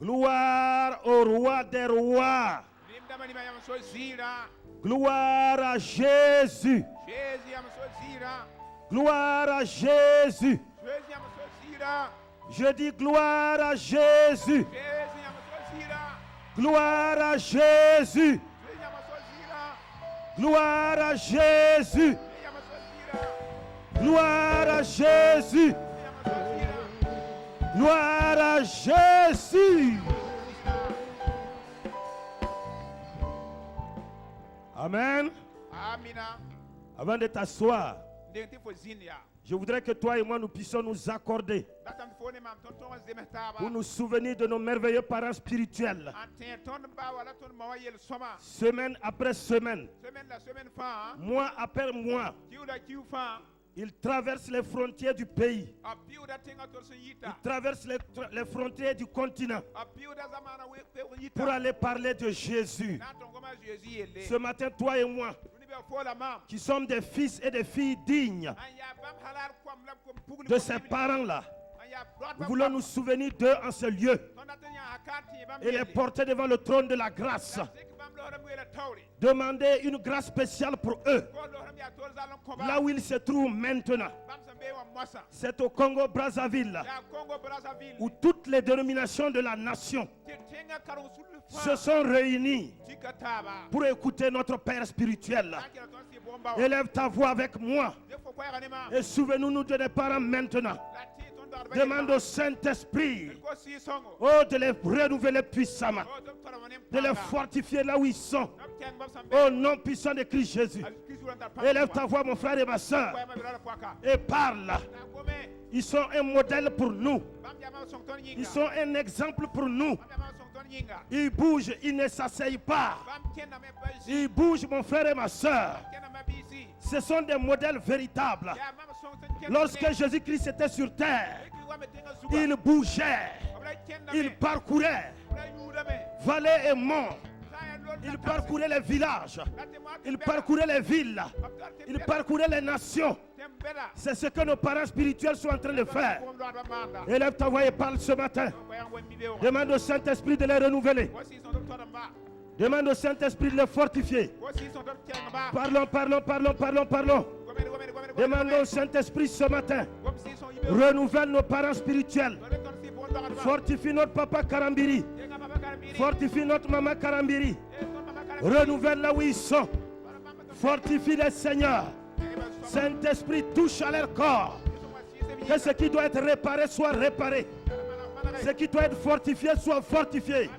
Gloire au roi des rois. Gloire à Jésus. Gloire à Jésus. Je dis gloire à Jésus. Gloire à Jésus. Gloire à Jésus. Gloire à Jésus. Gloire à Jésus. Amen. Avant de t'asseoir, je voudrais que toi et moi nous puissions nous accorder pour nous souvenir de nos merveilleux parents spirituels. Semaine après semaine, mois après mois, ils traversent les frontières du pays. Ils traversent les frontières du continent pour aller parler de Jésus. Ce matin, toi et moi, qui sommes des fils et des filles dignes de ces parents-là, nous voulons nous souvenir d'eux en ce lieu et les porter devant le trône de la grâce. Demander une grâce spéciale pour eux. Là où ils se trouvent maintenant, c'est au Congo-Brazzaville, où toutes les dénominations de la nation se sont réunies pour écouter notre Père spirituel. Élève ta voix avec moi et souvenons-nous de nos parents maintenant. Demande au Saint-Esprit de les renouveler puissamment, de les fortifier là où ils sont. Au nom puissant de Christ Jésus. Élève ta voix, mon frère et ma soeur, et parle. Ils sont un modèle pour nous. Ils sont un exemple pour nous. Ils bougent, ils ne s'asseyent pas. Ils bougent, mon frère et ma soeur. Ce sont des modèles véritables. Lorsque Jésus-Christ était sur terre, il bougeait, il parcourait vallées et monts. Il parcourait les villages, il parcourait les villes, il parcourait les nations. C'est ce que nos parents spirituels sont en train de faire. Élève ta voix et parle ce matin. Demande au Saint-Esprit de les renouveler. Demande au Saint-Esprit de les fortifier. Parlons, parlons, parlons, parlons, parlons. Demandons au Saint-Esprit ce matin. Renouvelle nos parents spirituels. Fortifie notre papa Karambiri. Fortifie notre maman Karambiri. Renouvelle là où ils sont. Fortifie les seigneurs. Saint-Esprit touche à leur corps. Que ce qui doit être réparé soit réparé. Ce qui doit être fortifié soit fortifié.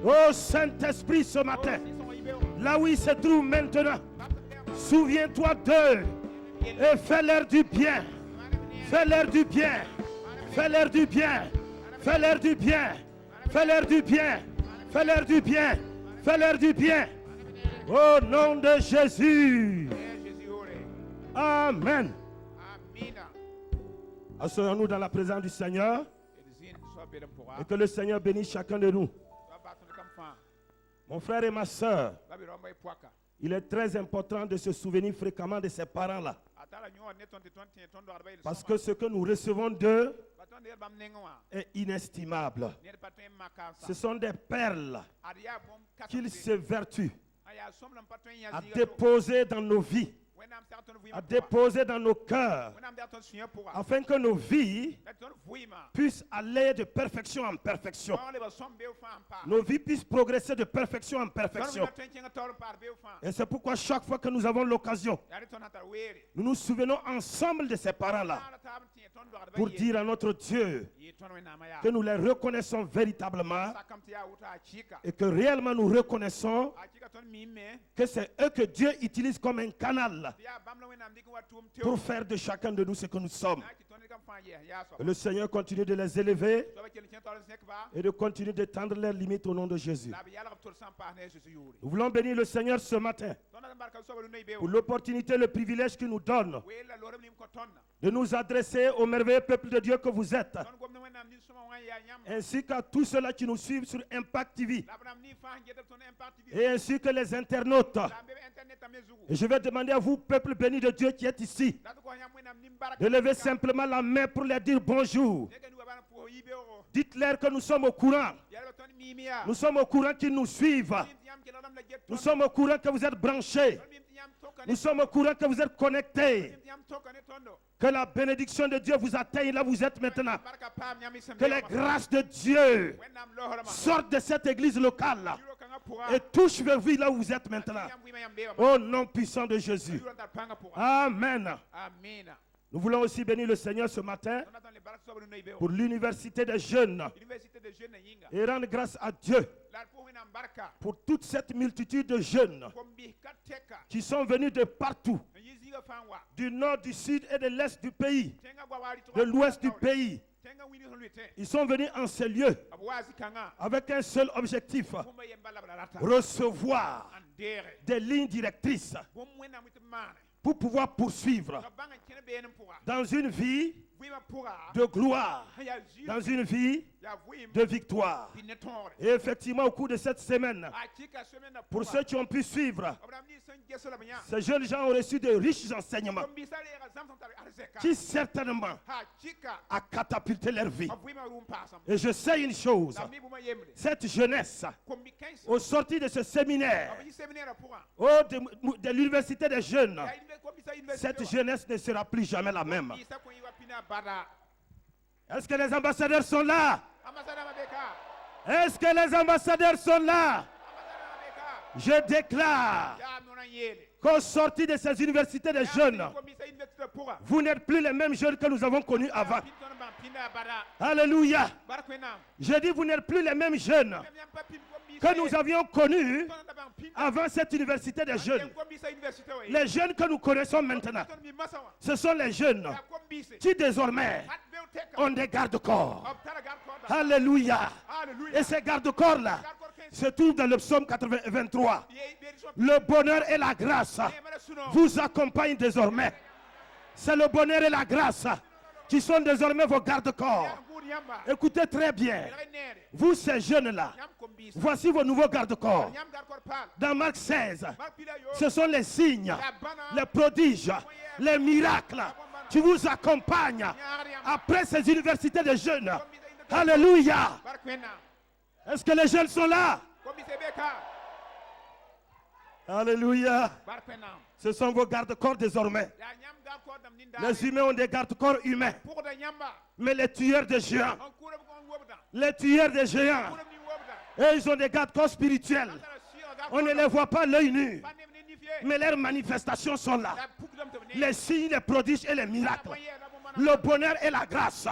Oh Saint-Esprit ce matin, là où ils se trouvent maintenant, souviens-toi d'eux et fais-leur du bien. Fais-leur du bien. Fais-leur du bien. Fais-leur du bien. Fais-leur du bien. Fais-leur du bien. Fais-leur du bien. Au nom de Jésus. Amen. Asseyons-nous dans la présence du Seigneur et que le Seigneur bénisse chacun de nous. Mon frère et ma soeur, il est très important de se souvenir fréquemment de ces parents-là. Parce que ce que nous recevons d'eux est inestimable. Ce sont des perles qu'ils s'évertuent à déposer dans nos vies, à déposer dans nos cœurs, afin que nos vies puissent aller de perfection en perfection. Nos vies puissent progresser de perfection en perfection. Et c'est pourquoi chaque fois que nous avons l'occasion, nous nous souvenons ensemble de ces parents-là pour dire à notre Dieu que nous les reconnaissons véritablement et que réellement nous reconnaissons que c'est eux que Dieu utilise comme un canal pour faire de chacun de nous ce que nous sommes. Et le Seigneur continue de les élever et de continuer d'étendre leurs limites au nom de Jésus. Nous voulons bénir le Seigneur ce matin pour l'opportunité, le privilège qu'il nous donne de nous adresser au merveilleux peuple de Dieu que vous êtes, ainsi qu'à tous ceux-là qui nous suivent sur Impact TV, et ainsi que les internautes. Et je vais demander à vous, peuple béni de Dieu qui êtes ici, de lever simplement la main pour leur dire bonjour. Dites-leur que nous sommes au courant. Nous sommes au courant qu'ils nous suivent. Nous sommes au courant que vous êtes branchés. Nous sommes au courant que vous êtes connectés. Que la bénédiction de Dieu vous atteigne là où vous êtes maintenant. Que les grâces de Dieu sortent de cette église locale et touchent vos vies là où vous êtes maintenant. Au nom puissant de Jésus. Amen. Nous voulons aussi bénir le Seigneur ce matin pour l'université des jeunes et rendre grâce à Dieu pour toute cette multitude de jeunes qui sont venus de partout, du nord, du sud et de l'est du pays, de l'ouest du pays. Ils sont venus en ces lieux avec un seul objectif: recevoir des lignes directrices pour pouvoir poursuivre dans une vie de gloire, dans une vie de victoire. Et effectivement, au cours de cette semaine, pour ceux qui ont pu suivre, ces jeunes gens ont reçu de riches enseignements qui certainement a catapulté leur vie. Et je sais une chose: cette jeunesse, au sortir de ce séminaire, de l'université des jeunes, cette jeunesse ne sera plus jamais la même. Est-ce que les ambassadeurs sont là? Est-ce que les ambassadeurs sont là? Je déclare qu'au sortir de ces universités de jeunes, vous n'êtes plus les mêmes jeunes que nous avons connus avant. Alléluia. Je dis, vous n'êtes plus les mêmes jeunes que nous avions connus avant cette université de jeunes. Les jeunes que nous connaissons maintenant, ce sont les jeunes qui désormais ont des garde-corps. Alléluia. Et ces garde-corps-là se trouvent dans le psaume 23. Le bonheur et la grâce vous accompagnent désormais. C'est le bonheur et la grâce qui sont désormais vos garde-corps. Écoutez très bien. Vous ces jeunes-là, voici vos nouveaux garde-corps. Dans Marc 16, ce sont les signes, les prodiges, les miracles qui vous accompagnent après ces universités de jeunes. Alléluia. Est-ce que les jeunes sont là? Alléluia. Ce sont vos garde-corps désormais. Les humains ont des garde-corps humains. Mais les tueurs de géants, eux, ils ont des garde-corps spirituels. On ne les voit pas à l'œil nu, mais leurs manifestations sont là. Les signes, les prodiges et les miracles. Le bonheur et la grâce.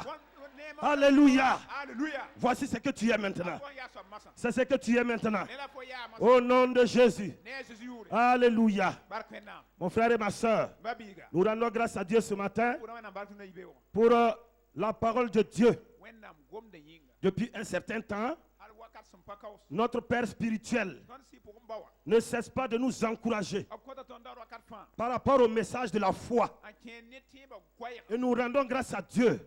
Alléluia. Voici ce que tu es maintenant. C'est ce que tu es maintenant. Au nom de Jésus. Alléluia. Mon frère et ma soeur, nous rendons grâce à Dieu ce matin pour la parole de Dieu. Depuis un certain temps, notre Père spirituel ne cesse pas de nous encourager par rapport au message de la foi. Et nous rendons grâce à Dieu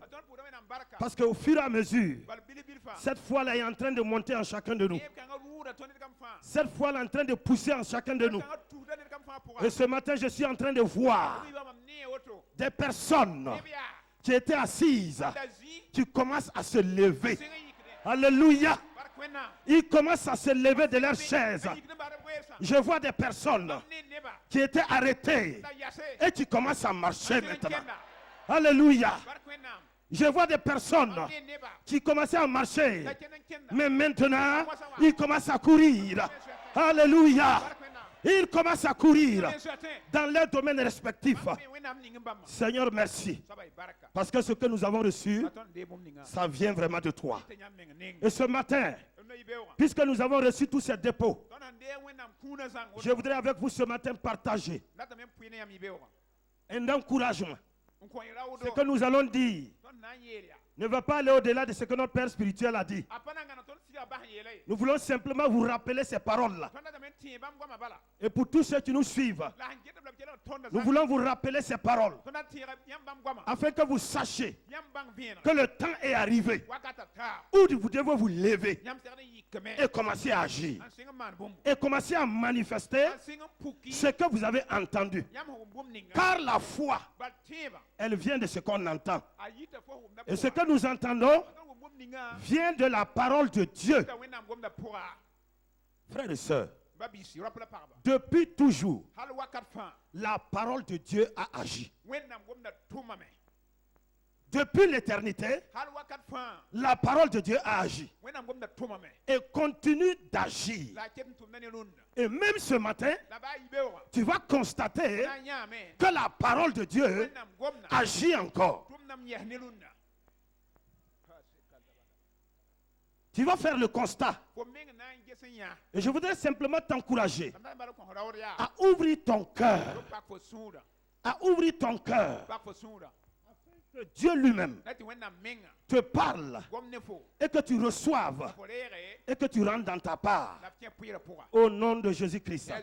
parce qu'au fur et à mesure, cette foi-là est en train de monter en chacun de nous. Cette foi-là est en train de pousser en chacun de nous. Et ce matin, je suis en train de voir des personnes qui étaient assises, qui commencent à se lever. Alléluia. Ils commencent à se lever de leur chaise. Je vois des personnes qui étaient arrêtées et qui commencent à marcher maintenant. Alléluia. Je vois des personnes qui commençaient à marcher, mais maintenant, ils commencent à courir. Alléluia. Ils commencent à courir dans leurs domaines respectifs. Seigneur, merci. Parce que ce que nous avons reçu, ça vient vraiment de toi. Et ce matin, puisque nous avons reçu tous ces dépôts, je voudrais avec vous ce matin partager un encouragement. Ce que nous allons dire ne va pas aller au-delà de ce que notre Père spirituel a dit. Nous voulons simplement vous rappeler ces paroles-là. Et pour tous ceux qui nous suivent, nous voulons vous rappeler ces paroles afin que vous sachiez que le temps est arrivé où vous devez vous lever et commencer à agir et commencer à manifester ce que vous avez entendu. Car la foi, elle vient de ce qu'on entend. Et ce que nous entendons, vient de la parole de Dieu. Frères et sœurs, depuis toujours, la parole de Dieu a agi. Depuis l'éternité, la parole de Dieu a agi et continue d'agir. Et même ce matin, tu vas constater que la parole de Dieu agit encore. Tu vas faire le constat. Et je voudrais simplement t'encourager à ouvrir ton cœur. À ouvrir ton cœur. Que Dieu lui-même te parle et que tu reçoives et que tu rentres dans ta part au nom de Jésus-Christ.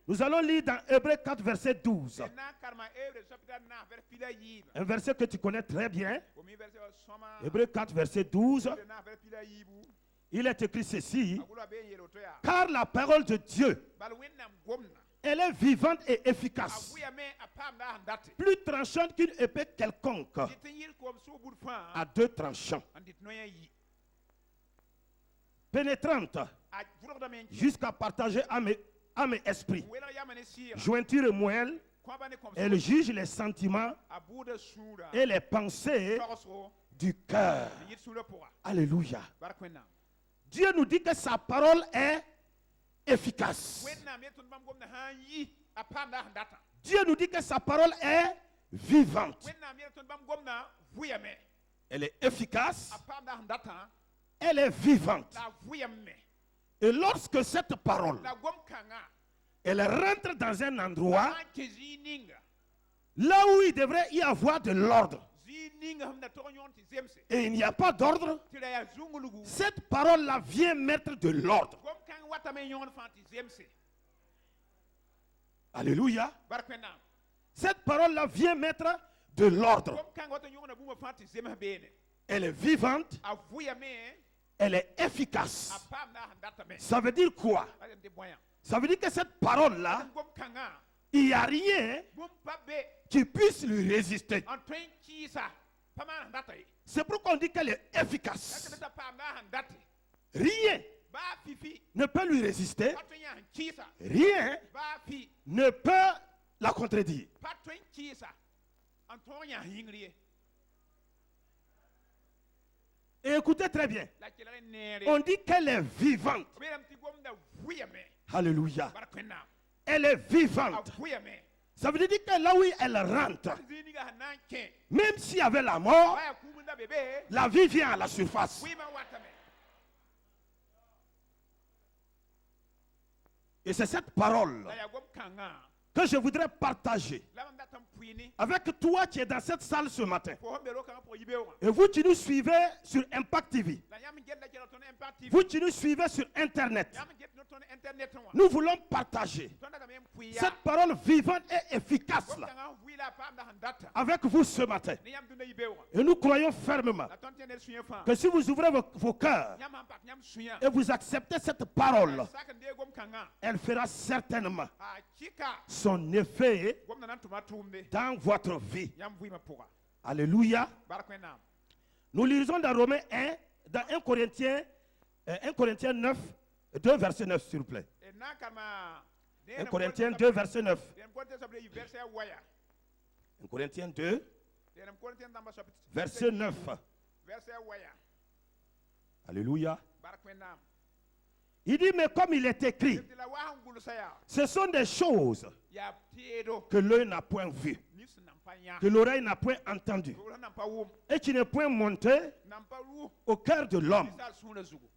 Nous allons lire dans Hébreux 4 verset 12. Un verset que tu connais très bien. Hébreux 4 verset 12. Il est écrit ceci: car la parole de Dieu, elle est vivante et efficace, plus tranchante qu'une épée quelconque, à deux tranchants, pénétrante jusqu'à partager âme et esprit, jointure et moelle. Elle juge les sentiments et les pensées du cœur. Alléluia. Dieu nous dit que sa parole est efficace. Dieu nous dit que sa parole est vivante. Elle est efficace. Elle est vivante. Et lorsque cette parole, elle rentre dans un endroit là où il devrait y avoir de l'ordre, et il n'y a pas d'ordre, cette parole-là vient mettre de l'ordre. Alléluia. Cette parole-là vient mettre de l'ordre. Elle est vivante. Elle est efficace. Ça veut dire quoi? Ça veut dire que cette parole-là, il n'y a rien qui puisse lui résister. C'est pourquoi on dit qu'elle est efficace. Rien ne peut lui résister. Rien ne peut la contredire. Et écoutez très bien. On dit qu'elle est vivante. Alléluia. Elle est vivante. Ça veut dire que là où elle rentre, même s'il y avait la mort, la vie vient à la surface. Et c'est cette parole que je voudrais partager avec toi qui es dans cette salle ce matin. Et vous qui nous suivez sur Impact TV, vous qui nous suivez sur Internet, nous voulons partager cette parole vivante et efficace là, avec vous ce matin. Et nous croyons fermement que si vous ouvrez vos cœurs et vous acceptez cette parole, elle fera certainement son effet dans votre vie. Alléluia. Nous lisons dans Romains 1, dans 1 Corinthiens 9, 2 verset 9 s'il vous plaît. 1 Corinthiens 2 verset 9. 1 Corinthiens 2 verset 9. Alléluia. Il dit, mais comme il est écrit, ce sont des choses que l'œil n'a point vues, que l'oreille n'a point entendu, et qui n'est point monté au cœur de l'homme,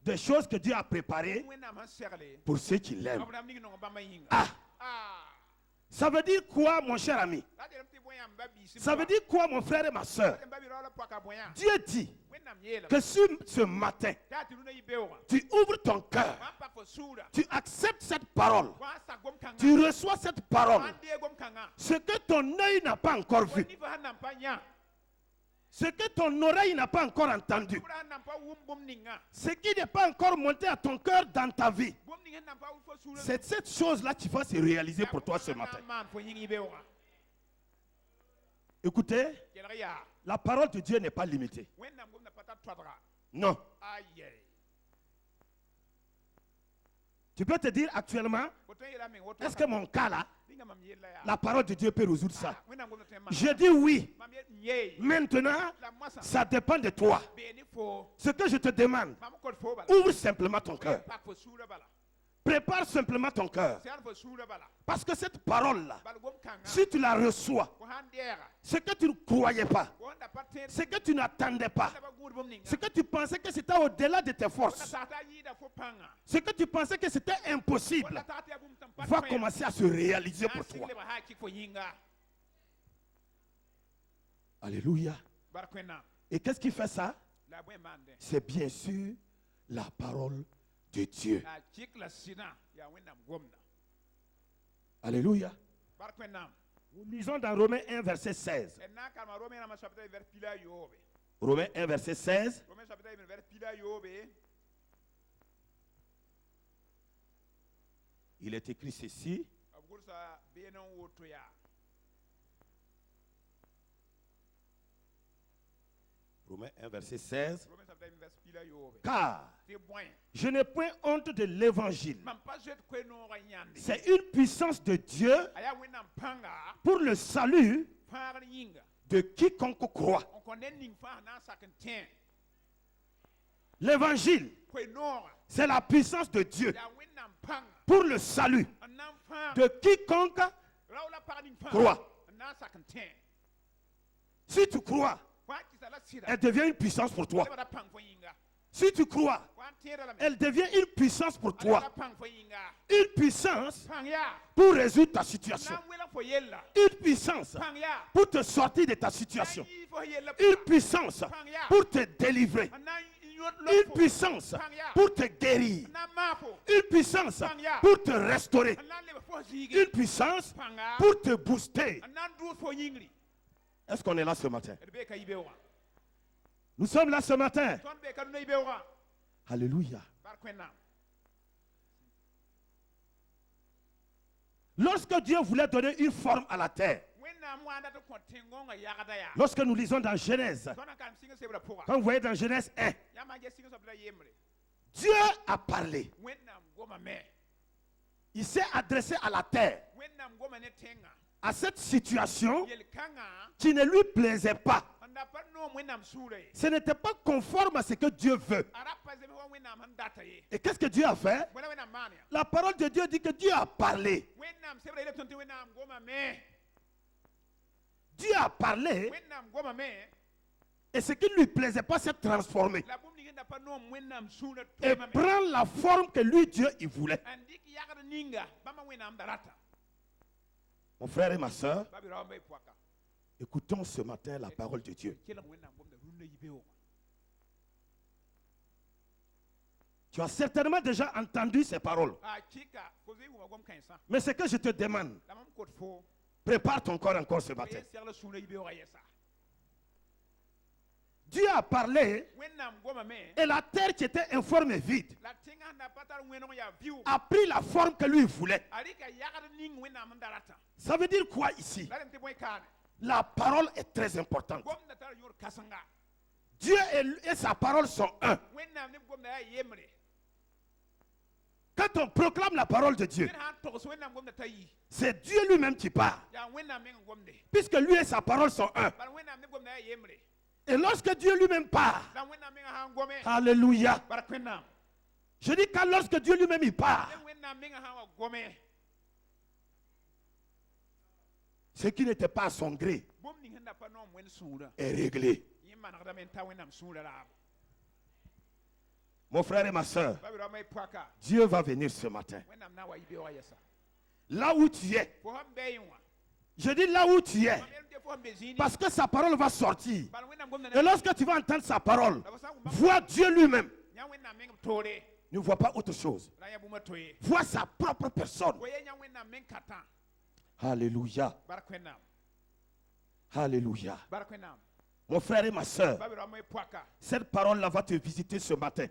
des choses que Dieu a préparées pour ceux qui l'aiment. Ah! Ça veut dire quoi, mon cher ami? Ça veut dire quoi, mon frère et ma soeur? Dieu dit que ce matin, tu ouvres ton cœur, tu acceptes cette parole, tu reçois cette parole, ce que ton œil n'a pas encore vu, ce que ton oreille n'a pas encore entendu, ce qui n'est pas encore monté à ton cœur dans ta vie, c'est cette chose-là qui va se réaliser pour toi ce matin. Écoutez, la parole de Dieu n'est pas limitée. Non. Tu peux te dire actuellement, est-ce que mon cas là, la parole de Dieu peut résoudre ça? Je dis oui. Maintenant, ça dépend de toi. Ce que je te demande, ouvre simplement ton cœur. Prépare simplement ton cœur. Parce que cette parole-là, si tu la reçois, ce que tu ne croyais pas, ce que tu n'attendais pas, ce que tu pensais que c'était au-delà de tes forces, ce que tu pensais que c'était impossible, va commencer à se réaliser pour toi. Alléluia. Et qu'est-ce qui fait ça? C'est bien sûr la parole de Dieu. Alléluia. Nous lisons dans Romains 1, verset 16. Romains 1, verset 16. Il est écrit ceci. Romains 1, verset 16. Car je n'ai point honte de l'évangile. C'est une puissance de Dieu pour le salut de quiconque croit. L'évangile, c'est la puissance de Dieu pour le salut de quiconque croit. Si tu crois, elle devient une puissance pour toi. Si tu crois, elle devient une puissance pour toi. Une puissance pour résoudre ta situation. Une puissance pour te sortir de ta situation. Une puissance pour te délivrer. Une puissance pour te guérir. Une puissance pour te restaurer. Une puissance pour te booster. Est-ce qu'on est là ce matin? Nous sommes là ce matin. Alléluia. Lorsque Dieu voulait donner une forme à la terre, lorsque nous lisons dans Genèse, quand vous voyez dans Genèse 1, Dieu a parlé. Il s'est adressé à la terre, à cette situation qui ne lui plaisait pas. Ce n'était pas conforme à ce que Dieu veut. Et qu'est-ce que Dieu a fait? La parole de Dieu dit que Dieu a parlé. Dieu a parlé. Et ce qui ne lui plaisait pas s'est transformé. Et prend la forme que lui, Dieu, il voulait. Mon frère et ma soeur, écoutons ce matin la parole de Dieu. Tu as certainement déjà entendu ces paroles. Mais ce que je te demande, prépare ton corps encore ce matin. Dieu a parlé et la terre qui était informe et vide a pris la forme que lui voulait. Ça veut dire quoi ici? La parole est très importante. Dieu et sa parole sont un. Quand on proclame la parole de Dieu, c'est Dieu lui-même qui parle. Puisque lui et sa parole sont un. Et lorsque Dieu lui-même parle, alléluia. Je dis que lorsque Dieu lui-même il parle, ce qui n'était pas à son gré est réglé. Mon frère et ma soeur, Dieu va venir ce matin. Là où tu es, je dis là où tu es, parce que sa parole va sortir. Et lorsque tu vas entendre sa parole, vois Dieu lui-même. Ne vois pas autre chose. Vois sa propre personne. Alléluia. Alléluia. Mon frère et ma soeur, cette parole-là va te visiter ce matin.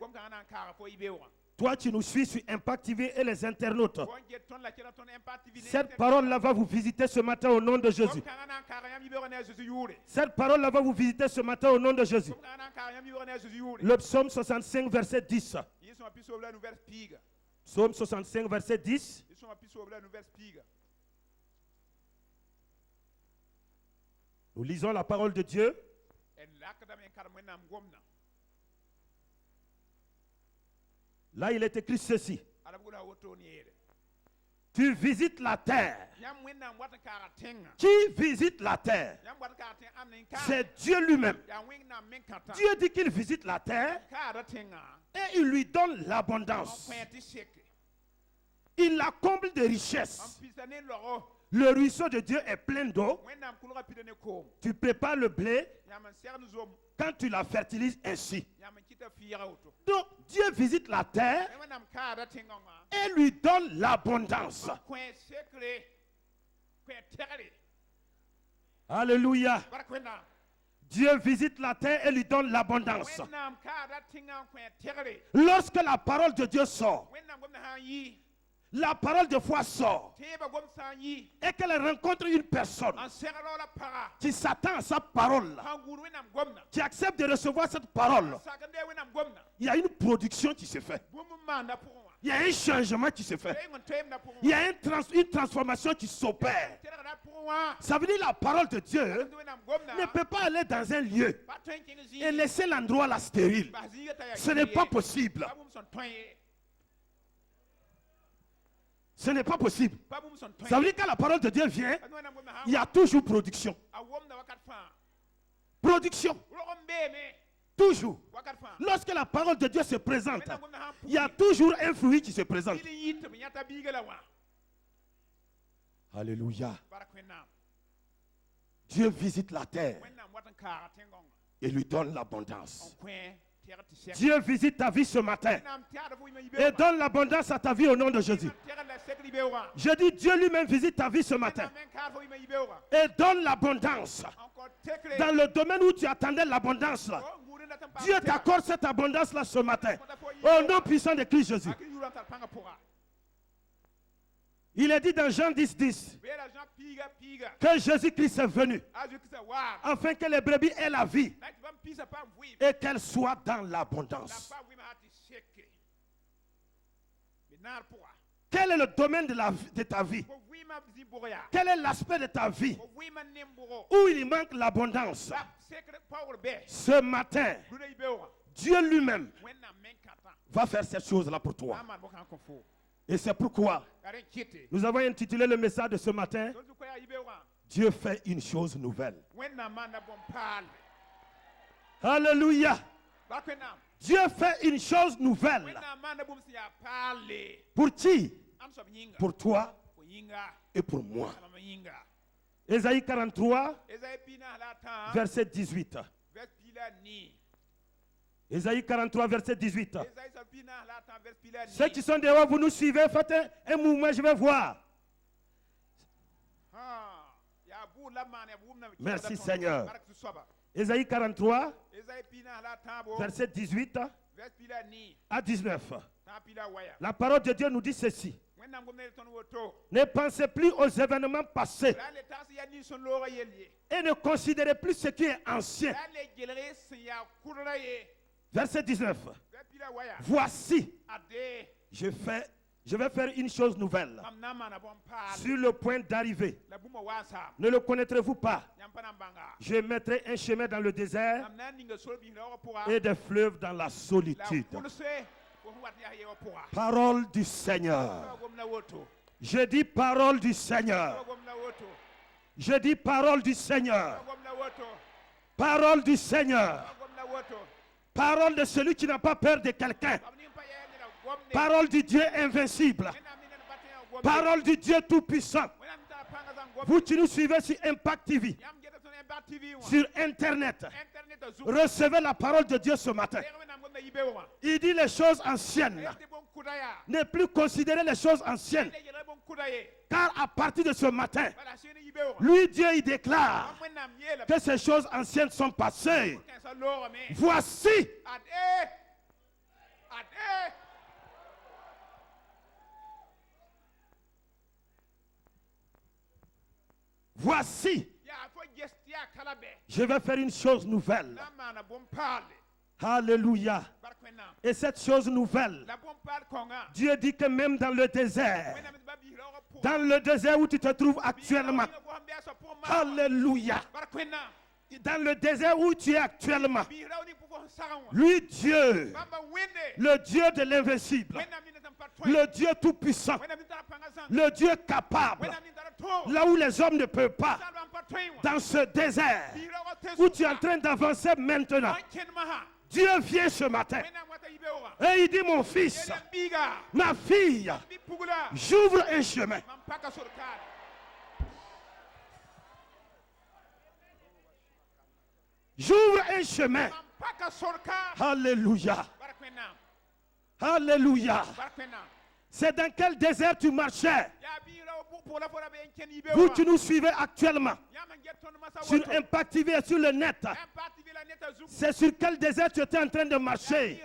Toi, tu nous suis sur Impact TV et les internautes. Cette parole-là va vous visiter ce matin au nom de Jésus. Cette parole-là va vous visiter ce matin au nom de Jésus. Le psaume 65, verset 10. Psaume 65, verset 10. Nous lisons la parole de Dieu. Là, il est écrit ceci. Tu visites la terre. Qui visite la terre? C'est Dieu lui-même. Dieu dit qu'il visite la terre et il lui donne l'abondance. Il la comble de richesses. Le ruisseau de Dieu est plein d'eau. Tu prépares le blé quand tu la fertilises ainsi. Donc Dieu visite la terre et lui donne l'abondance. Alléluia. Dieu visite la terre et lui donne l'abondance. Lorsque la parole de Dieu sort, la parole de foi sort et qu'elle rencontre une personne qui s'attend à sa parole, qui accepte de recevoir cette parole, il y a une production qui se fait. Il y a un changement qui se fait. Il y a une transformation qui s'opère. Ça veut dire que la parole de Dieu ne peut pas aller dans un lieu et laisser l'endroit là stérile. Ce n'est pas possible. Ce n'est pas possible. Ça veut dire que quand la parole de Dieu vient, il y a toujours production. Production. Toujours. Lorsque la parole de Dieu se présente, il y a toujours un fruit qui se présente. Alléluia. Dieu visite la terre et lui donne l'abondance. Dieu visite ta vie ce matin et donne l'abondance à ta vie au nom de Jésus. Je dis, Dieu lui-même visite ta vie ce matin et donne l'abondance. Dans le domaine où tu attendais l'abondance, Dieu t'accorde cette abondance-là ce matin. Au nom puissant de Christ Jésus. Il est dit dans Jean 10, 10 que Jésus-Christ est venu afin que les brebis aient la vie et qu'elles soient dans l'abondance. Quel est le domaine de ta vie? Quel est l'aspect de ta vie où il manque l'abondance? Ce matin, Dieu lui-même va faire cette chose-là pour toi. Et c'est pourquoi nous avons intitulé le message de ce matin, Dieu fait une chose nouvelle. Alléluia. Dieu fait une chose nouvelle. Pour qui? Pour toi et pour moi. Ésaïe 43, verset 18. Ésaïe 43, verset 18. Ceux qui sont dehors, vous nous suivez, faites un mouvement, je vais voir. Merci Seigneur. Ésaïe 43, verset 18 à 19. La parole de Dieu nous dit ceci. Ne pensez plus aux événements passés et ne considérez plus ce qui est ancien. Verset 19. Voici, je vais faire une chose nouvelle sur le point d'arriver. Ne le connaîtrez-vous pas? Je mettrai un chemin dans le désert et des fleuves dans la solitude. Parole du Seigneur. Je dis parole du Seigneur. Je dis parole du Seigneur. Parole du Seigneur. Parole de celui qui n'a pas peur de quelqu'un. Parole du Dieu invincible. Parole du Dieu tout-puissant. Vous qui nous suivez sur Impact TV, sur Internet, recevez la parole de Dieu ce matin. Il dit les choses anciennes. Ne plus considérer les choses anciennes. Car à partir de ce matin, lui Dieu il déclare que ces choses anciennes sont passées. Voici. voici, je vais faire une chose nouvelle. Alléluia. Et cette chose nouvelle, Dieu dit que même dans le désert où tu te trouves actuellement, alléluia, dans le désert où tu es actuellement, lui Dieu, le Dieu de l'invincible, le Dieu tout-puissant, le Dieu capable, là où les hommes ne peuvent pas, dans ce désert où tu es en train d'avancer maintenant, Dieu vient ce matin et il dit, mon fils, ma fille, j'ouvre un chemin. J'ouvre un chemin. Alléluia. Alléluia. C'est dans quel désert tu marchais? Vous qui nous suivez actuellement sur Impact TV et sur le net, c'est sur quel désert tu étais en train de marcher?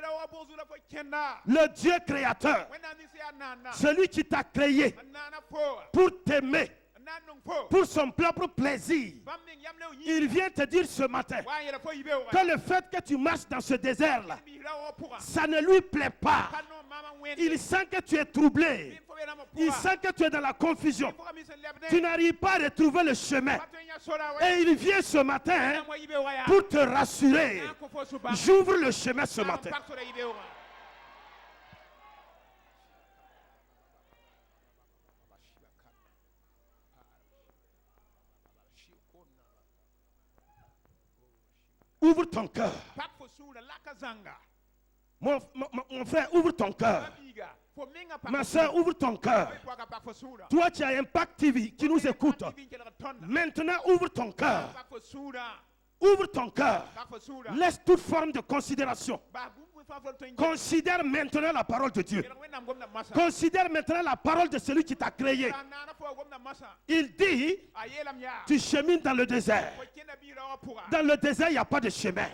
Le Dieu créateur, celui qui t'a créé pour t'aimer, pour son propre plaisir, il vient te dire ce matin que le fait que tu marches dans ce désert-là, ça ne lui plaît pas. Il sent que tu es troublé. Il sent que tu es dans la confusion. Tu n'arrives pas à retrouver le chemin. Et il vient ce matin pour te rassurer. J'ouvre le chemin ce matin. Ouvre ton cœur. Mon frère, ouvre ton cœur. Ma soeur, ouvre ton cœur. Toi, tu as Impact TV qui nous écoute. Maintenant, ouvre ton cœur. Ouvre ton cœur. Laisse toute forme de considération. Considère maintenant la parole de Dieu. Considère maintenant la parole de celui qui t'a créé. Il dit, tu chemines dans le désert. Dans le désert, il n'y a pas de chemin.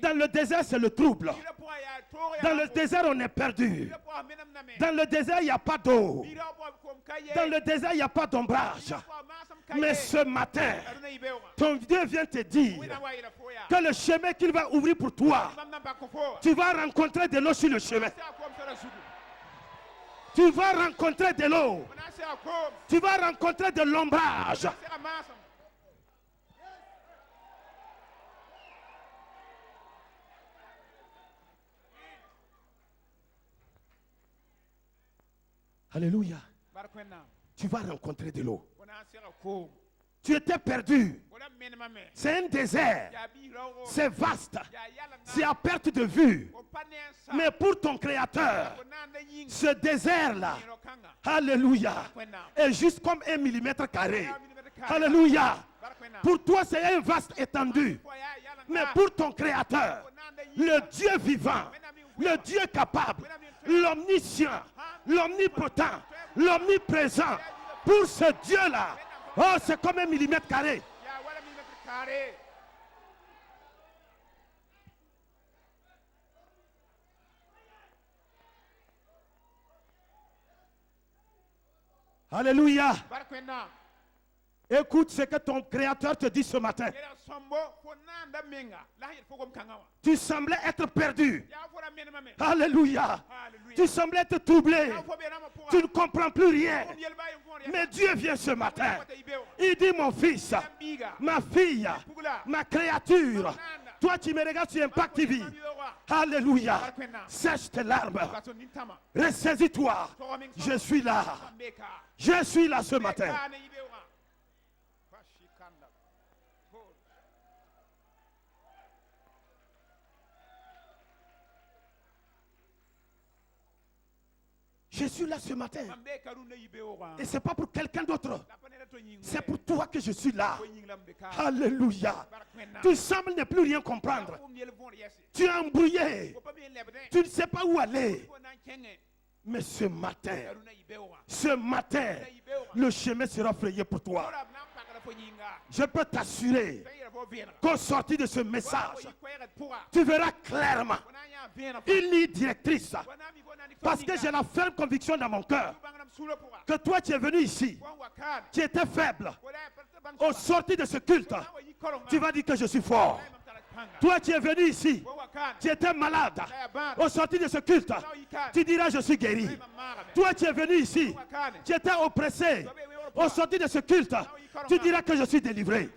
Dans le désert, c'est le trouble. Dans le désert, on est perdu. Dans le désert, il n'y a pas d'eau. Dans le désert, il n'y a pas d'ombrage. Mais ce matin, ton Dieu vient te dire que le chemin qu'il va ouvrir pour toi, tu vas rencontrer de l'eau sur le chemin. Tu vas rencontrer de l'eau. Tu vas rencontrer de l'ombrage. Alléluia. Tu vas rencontrer de l'eau. Tu étais perdu. C'est un désert. C'est vaste. C'est à perte de vue. Mais pour ton créateur, ce désert-là, alléluia, est juste comme 1 millimètre carré. Alléluia. Pour toi, c'est un vaste étendu. Mais pour ton créateur, le Dieu vivant, le Dieu capable, l'omniscient, l'omnipotent, l'omniprésent, pour ce Dieu-là, oh, c'est comme 1 millimètre carré. Alléluia. Écoute ce que ton créateur te dit ce matin. Tu semblais être perdu. Alléluia. Tu semblais être troublé. Tu ne comprends plus rien. Mais Dieu vient ce matin. Il dit, mon fils, ma fille, ma créature. Toi, tu me regardes sur Impact TV. Alléluia. Sèche tes larmes. Ressaisis-toi. Je suis là. Je suis là ce matin. Je suis là ce matin. Et ce n'est pas pour quelqu'un d'autre. C'est pour toi que je suis là. Alléluia. Tu sembles ne plus rien comprendre. Tu es embrouillé. Tu ne sais pas où aller. Mais ce matin, le chemin sera frayé pour toi. Je peux t'assurer qu'au sortir de ce message, tu verras clairement une ligne directrice. Parce que j'ai la ferme conviction dans mon cœur que toi tu es venu ici, tu étais faible. Au sortir de ce culte, tu vas dire que je suis fort. Toi tu es venu ici, tu étais malade. Au sortir de ce culte, tu diras je suis guéri. Toi tu es venu ici, tu étais oppressé. Au sortir de ce culte, tu diras que je suis délivré.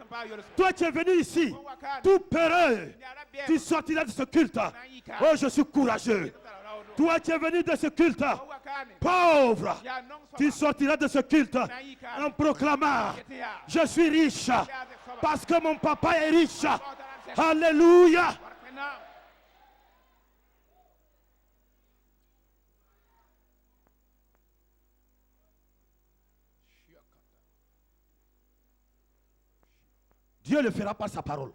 Toi tu es venu ici, tout peureux, tu sortiras de ce culte. Oh, je suis courageux. Toi tu es venu de ce culte, pauvre, tu sortiras de ce culte en proclamant, je suis riche parce que mon papa est riche. Alléluia. Dieu le fera par sa parole.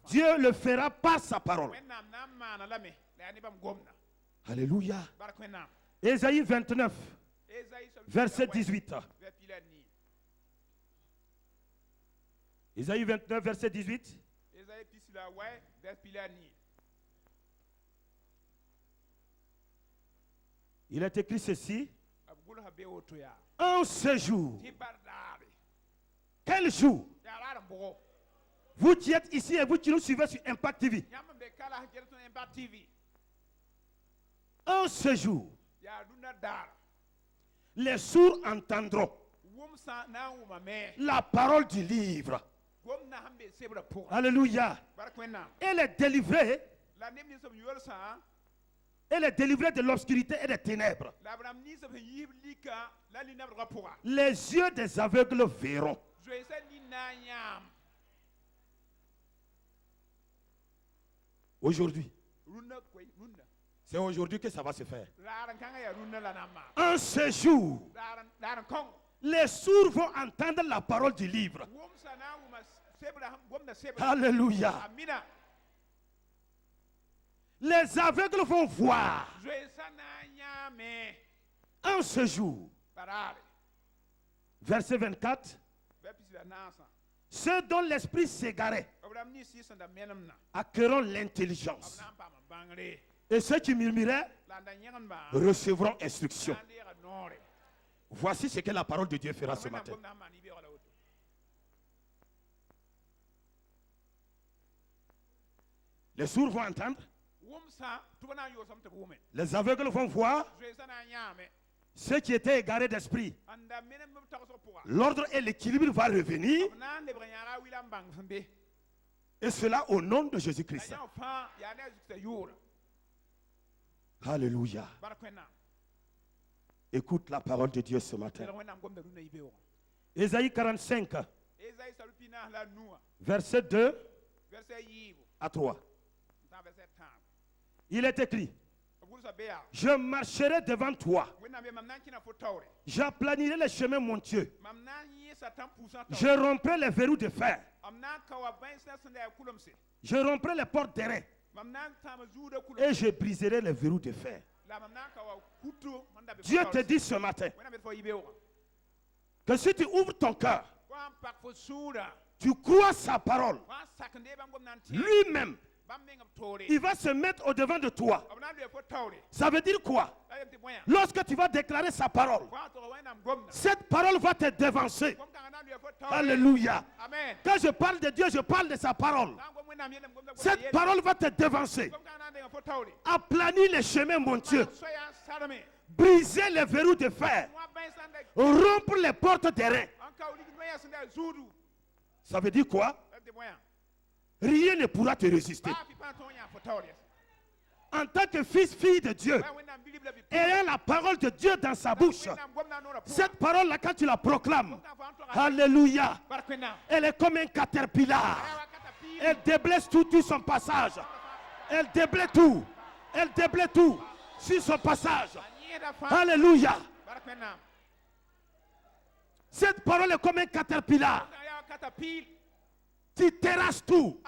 Dieu le fera par sa parole. Alléluia. Ésaïe 29, verset 18. Ésaïe 29, verset 18. Il est écrit ceci. Un séjour. Quel jour? Vous qui êtes ici et vous qui nous suivez sur Impact TV. Un séjour. Les sourds entendront la parole du livre. Alléluia. Et les délivrés de l'obscurité et des ténèbres. Les yeux des aveugles verront. Aujourd'hui. C'est aujourd'hui que ça va se faire. Un séjour. Les sourds vont entendre la parole du livre. Alléluia. Les aveugles vont voir. Un séjour. Verset 24. Ceux dont l'esprit s'égarait acquerront l'intelligence. Et ceux qui murmuraient recevront instruction. Voici ce que la parole de Dieu fera ce matin. Les sourds vont entendre. Les aveugles vont voir. Ceux qui étaient égarés d'esprit, l'ordre et l'équilibre va revenir. Et cela au nom de Jésus-Christ. Alléluia. Écoute la parole de Dieu ce matin. Ésaïe 45, verset 2 à 3. Il est écrit: je marcherai devant toi. J'aplanirai les chemins montueux. Je romprai les verrous de fer. Je romprai les portes d'airain. Et je briserai les verrous de fer. Dieu te dit ce matin que si tu ouvres ton cœur, tu crois sa parole, lui-même, il va se mettre au devant de toi. Ça veut dire quoi? Lorsque tu vas déclarer sa parole, cette parole va te devancer. Alléluia. Quand je parle de Dieu, je parle de sa parole. Cette parole va te devancer. Aplanir les chemins montueux. Briser les verrous de fer. Rompre les portes d'airain. Ça veut dire quoi? Rien ne pourra te résister. En tant que fils, fille de Dieu, ayant la parole de Dieu dans sa bouche, cette parole-là, quand tu la proclames, alléluia, elle est comme un caterpillar. Elle déblaye tout sur son passage. Elle déblaye tout. Elle déblaye tout sur son passage. Alléluia. Cette parole est comme un caterpillar. Tu terrasses tout.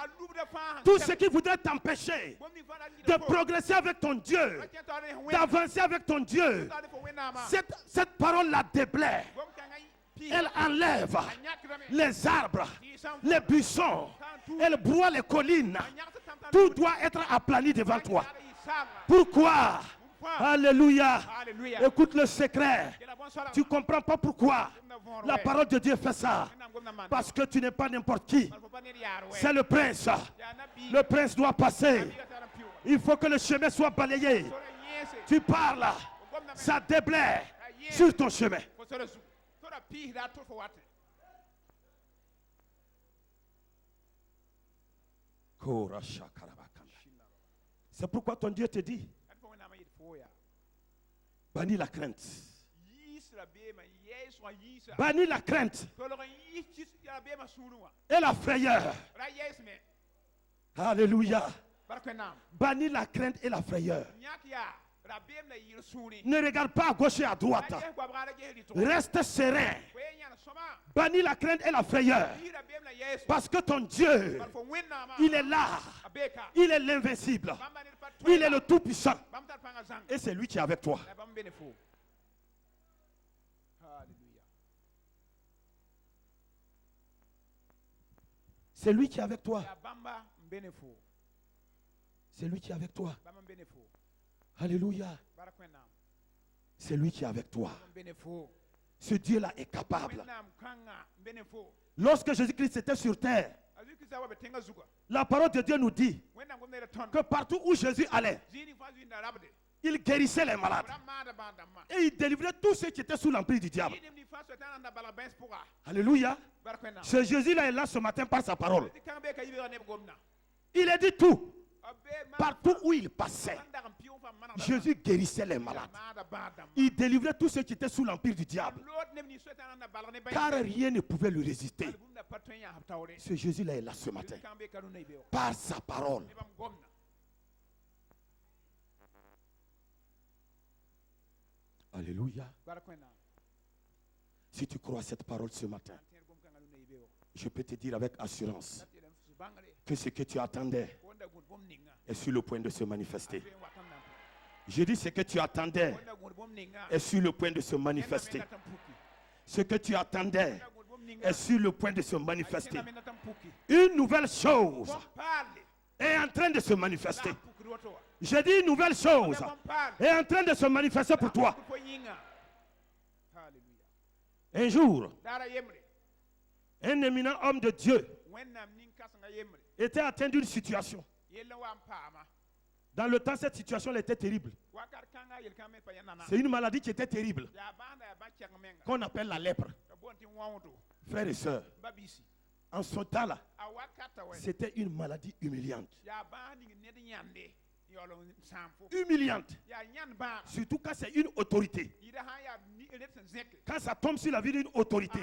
Tout ce qui voudrait t'empêcher de progresser avec ton Dieu, d'avancer avec ton Dieu. Cette parole la déblaye. Elle enlève les arbres, les buissons. Elle broie les collines. Tout doit être aplani devant toi. Pourquoi? Alléluia. Écoute le secret. Tu ne comprends pas pourquoi la parole de Dieu fait ça. Parce que tu n'es pas n'importe qui. C'est le prince. Le prince doit passer. Il faut que le chemin soit balayé. Tu parles. Ça déblaye sur ton chemin. C'est pourquoi ton Dieu te dit, bannis la crainte. Bannis la crainte et la frayeur. Alléluia. Bannis la crainte et la frayeur. Ne regarde pas à gauche et à droite. Reste serein. Bannis la crainte et la frayeur. Parce que ton Dieu, il est là. Il est l'invincible. Il est le tout-puissant. Et c'est lui qui est avec toi. C'est lui qui est avec toi. C'est lui qui est avec toi. Alléluia. C'est lui qui est avec toi. Ce Dieu-là est capable. Lorsque Jésus-Christ était sur terre, la parole de Dieu nous dit que partout où Jésus allait, il guérissait les malades. Et il délivrait tous ceux qui étaient sous l'emprise du diable. Alléluia. Ce Jésus-là est là ce matin par sa parole. Il a dit tout. Partout où il passait, Jésus guérissait les malades. Il délivrait tous ceux qui étaient sous l'empire du diable. Car rien ne pouvait lui résister. Ce Jésus-là est là ce matin. Par sa parole. Alléluia. Si tu crois cette parole ce matin, je peux te dire avec assurance que ce que tu attendais est sur le point de se manifester. Je dis ce que tu attendais est sur le point de se manifester. Ce que tu attendais est sur le point de se manifester. Une nouvelle chose est en train de se manifester. Je dis une nouvelle chose est en train de se manifester pour toi. Un jour, un éminent homme de Dieu était atteint d'une situation. Dans le temps, cette situation était terrible. C'est une maladie qui était terrible, qu'on appelle la lèpre. Frères et sœurs, en ce temps-là, c'était une maladie humiliante. Humiliante. Surtout quand c'est une autorité. Quand ça tombe sur la vie d'une autorité,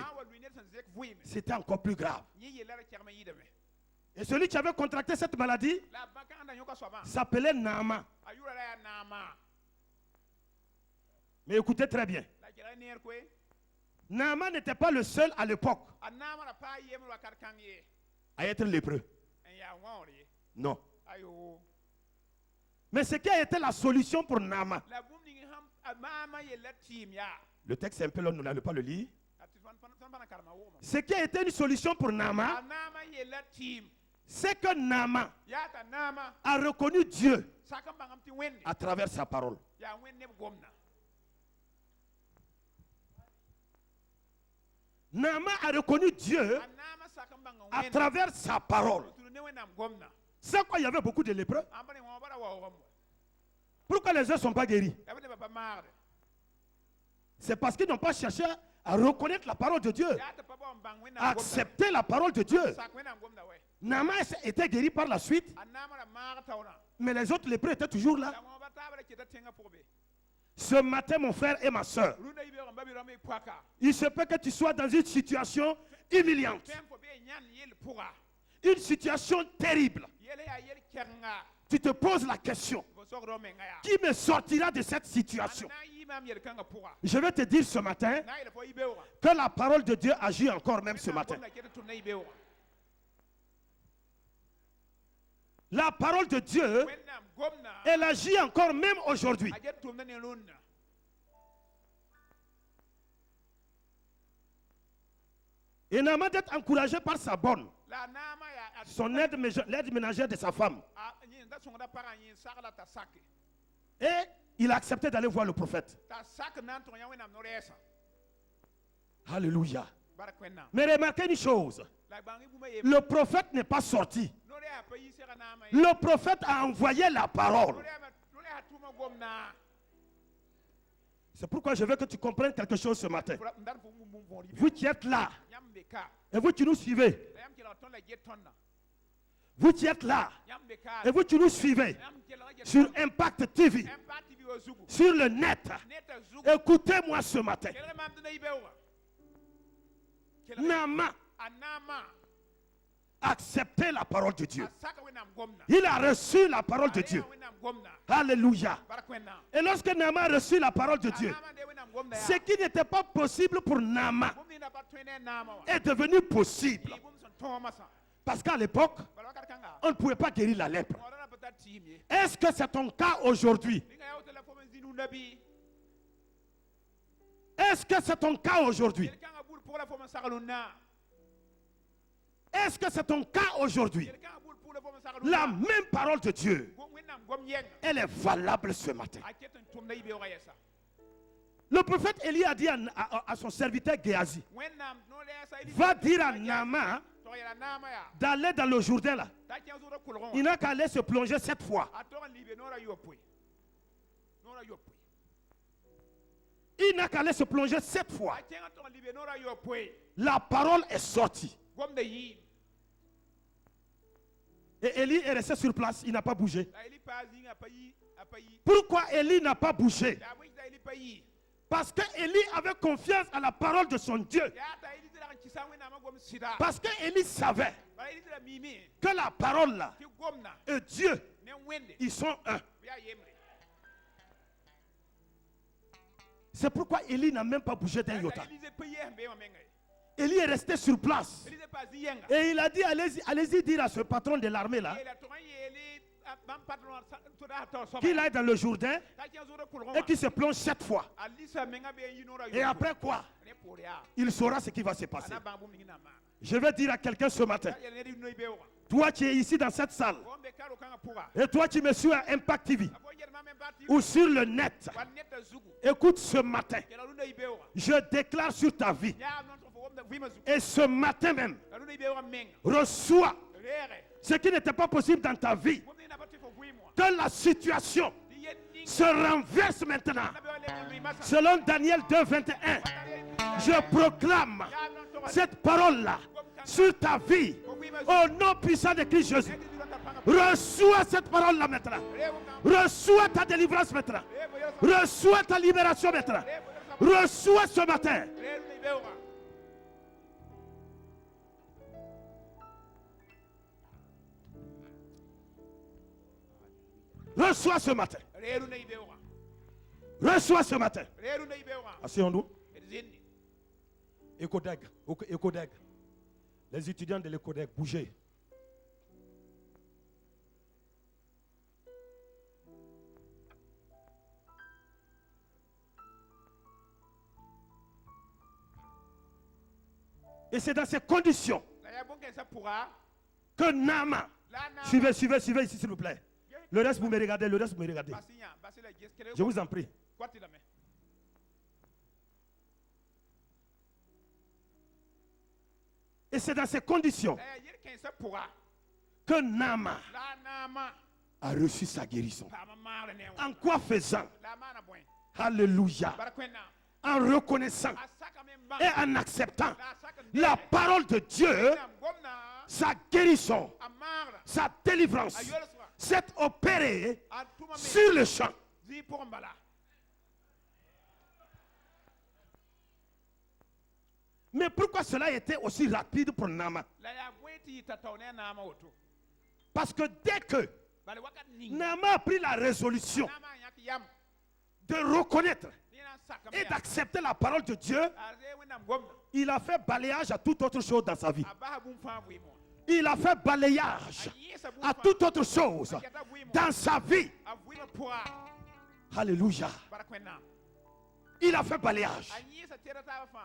c'était encore plus grave. Et celui qui avait contracté cette maladie s'appelait Naaman. Mais écoutez très bien. Naaman n'était pas le seul à l'époque à être lépreux. Non. Mais ce qui a été la solution pour Naaman. Le texte est un peu long, nous n'allons pas le lire. Ce qui a été une solution pour Naaman, c'est que Naaman a reconnu Dieu à travers sa parole. Naaman a reconnu Dieu à travers sa parole. C'est quoi, il y avait beaucoup de lépreux. Pourquoi les uns ne sont pas guéris? C'est parce qu'ils n'ont pas cherché à reconnaître la parole de Dieu, à accepter la parole de Dieu. Naaman était guéri par la suite, mais les autres lépreux étaient toujours là. Ce matin, mon frère et ma soeur, il se peut que tu sois dans une situation humiliante, une situation terrible. Tu te poses la question, qui me sortira de cette situation? Je vais te dire ce matin que la parole de Dieu agit encore même ce matin. La parole de Dieu, elle agit encore même aujourd'hui. Et Naaman d'être encouragé par sa bonne, l'aide ménagère de sa femme. Et il a accepté d'aller voir le prophète. Alléluia. Mais remarquez une chose. Le prophète n'est pas sorti. Le prophète a envoyé la parole. C'est pourquoi je veux que tu comprennes quelque chose ce matin. Vous qui êtes là, et vous qui nous suivez, vous qui êtes là, et vous qui nous suivez sur Impact TV, sur le net, écoutez-moi ce matin. Naaman a accepté la parole de Dieu. Il a reçu la parole de Dieu. Alléluia. Et lorsque Naaman a reçu la parole de Dieu, ce qui n'était pas possible pour Naaman est devenu possible. Parce qu'à l'époque, on ne pouvait pas guérir la lèpre. Est-ce que c'est ton cas aujourd'hui? Est-ce que c'est ton cas aujourd'hui? Est-ce que c'est ton cas aujourd'hui? La même parole de Dieu, elle est valable ce matin. Le prophète Élie a dit à son serviteur Géasi, va dire à Naaman d'aller dans le Jourdain là. Il n'a qu'à aller se plonger 7 fois. Il n'a qu'à aller se plonger 7 fois. La parole est sortie. Et Élie est resté sur place, il n'a pas bougé. Pourquoi Élie n'a pas bougé? Parce que Élie avait confiance à la parole de son Dieu. Parce que Élie savait que la parole là et Dieu, ils sont un. C'est pourquoi Élie n'a même pas bougé d'un iota. Élie est resté sur place. Et il a dit, allez-y dire à ce patron de l'armée là qu'il aille dans le Jourdain et qu'il se plonge 7 fois. Et après quoi? Il saura ce qui va se passer. Je vais dire à quelqu'un ce matin, toi qui es ici dans cette salle, et toi qui me suis à Impact TV ou sur le net, écoute ce matin, je déclare sur ta vie, et ce matin même, reçois ce qui n'était pas possible dans ta vie, que la situation se renverse maintenant. Selon Daniel 2, 21, je proclame cette parole-là sur ta vie au nom puissant de Christ Jésus. Reçois cette parole-là maintenant. Reçois ta délivrance maintenant. Reçois ta libération maintenant. Reçois ce matin. Reçois ce matin. Reçois ce matin. Asseyons-nous. Écodeg. Écodeg. Les étudiants de l'Écodeg, bougez. Et c'est dans ces conditions que Naaman, suivez ici s'il vous plaît. Le reste vous me regardez, Je vous en prie. Et c'est dans ces conditions que Naaman a reçu sa guérison. En quoi faisant? Alléluia. En reconnaissant et en acceptant la parole de Dieu, sa guérison, sa délivrance s'est opérée sur le champ. Mais pourquoi cela était aussi rapide pour Naaman? Parce que dès que Naaman a pris la résolution de reconnaître et d'accepter la parole de Dieu, il a fait balayage à toute autre chose dans sa vie. Il a fait balayage à toute autre chose dans sa vie. Alléluia. Il a fait balayage.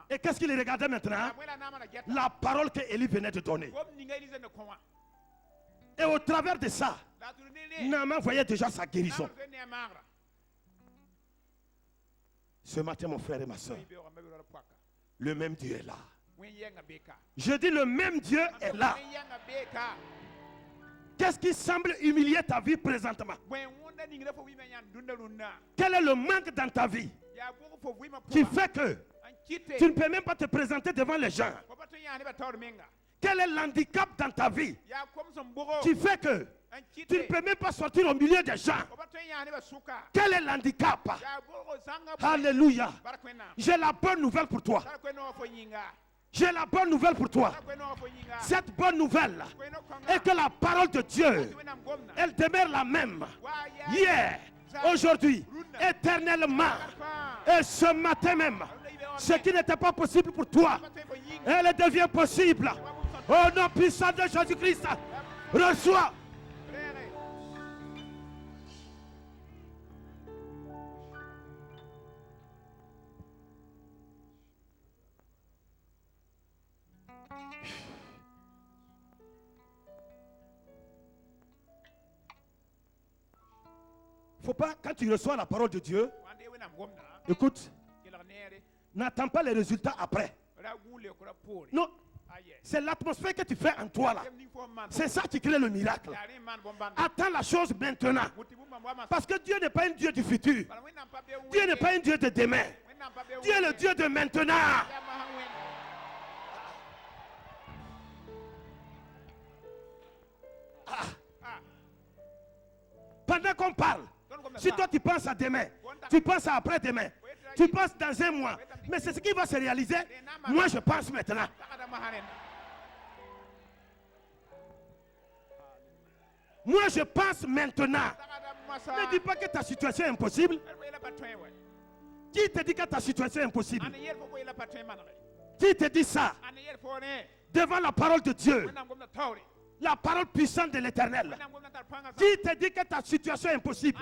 Et qu'est-ce qu'il regardait maintenant? La parole que Élie venait de donner. Et au travers de ça, Naaman voyait déjà sa guérison. Ce matin, mon frère et ma soeur, le même Dieu est là. Je dis le même Dieu est là. Qu'est-ce qui semble humilier ta vie présentement? Quel est le manque dans ta vie qui fait que tu ne peux même pas te présenter devant les gens? Quel est l'handicap dans ta vie qui fait que tu ne peux même pas sortir au milieu des gens? Quel est l'handicap? Alléluia. J'ai la bonne nouvelle pour toi. J'ai la bonne nouvelle pour toi. Cette bonne nouvelle est que la parole de Dieu, elle demeure la même. Hier, aujourd'hui, éternellement. Et ce matin même, ce qui n'était pas possible pour toi, elle devient possible. Au nom puissant de Jésus-Christ, reçois. Faut pas, quand tu reçois la parole de Dieu, écoute, n'attends pas les résultats après. Non, c'est l'atmosphère que tu fais en toi là. C'est ça qui crée le miracle. Attends la chose maintenant. Parce que Dieu n'est pas un Dieu du futur. Dieu n'est pas un Dieu de demain. Dieu est le Dieu de maintenant. Pendant qu'on parle, si toi tu penses à demain, tu penses à après-demain, tu penses dans un mois, mais c'est ce qui va se réaliser. Moi je pense maintenant. Moi je pense maintenant. Ne dis pas que ta situation est impossible. Qui te dit que ta situation est impossible? Qui te dit ça? Devant la parole de Dieu, la parole puissante de l'Éternel, qui te dit que ta situation est impossible?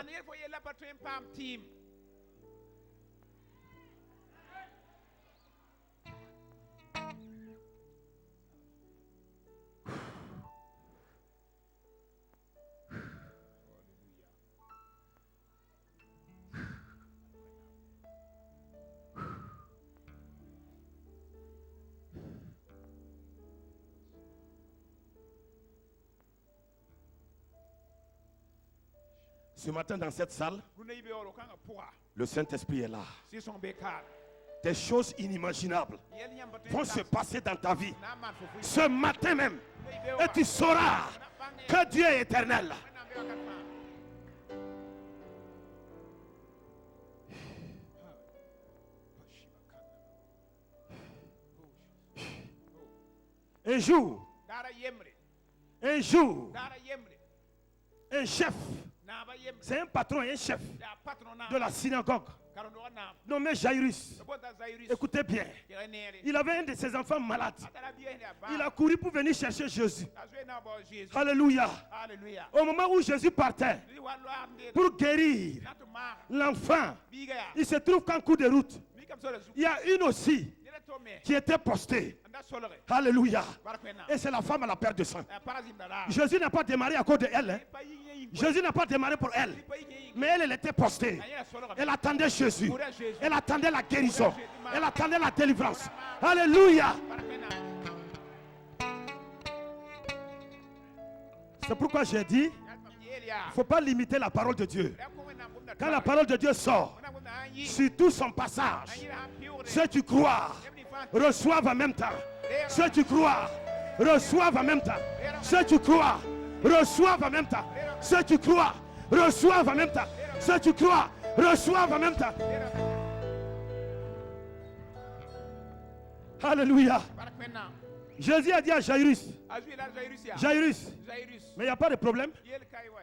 Ce matin dans cette salle, le Saint-Esprit est là. Des choses inimaginables vont se passer dans ta vie ce matin même. Et tu sauras que Dieu est éternel. Un jour, un chef, c'est un patron et un chef de la synagogue nommé Jairus. Écoutez bien, il avait un de ses enfants malades. Il a couru pour venir chercher Jésus. Alléluia. Au moment où Jésus partait pour guérir l'enfant, il se trouve qu'en cours de route, il y a une aussi qui était postée. Alléluia. Et c'est la femme à la perte de sang. Jésus n'a pas démarré à cause de elle. Hein. Jésus n'a pas démarré pour elle. Mais elle était postée. Elle attendait Jésus. Elle attendait la guérison. Elle attendait la délivrance. Alléluia. C'est pourquoi j'ai dit, il ne faut pas limiter la parole de Dieu. Quand la parole de Dieu sort, sur tout son passage, ceux qui croient reçoivent en même temps. Ceux qui croient reçoivent en même temps. Ceux qui croient reçoivent en même temps. Ceux qui croient reçoivent en même temps. Ceux qui croient reçoivent en même temps. Alléluia. Jésus a dit à Jairus, Jairus, mais il n'y a pas de problème,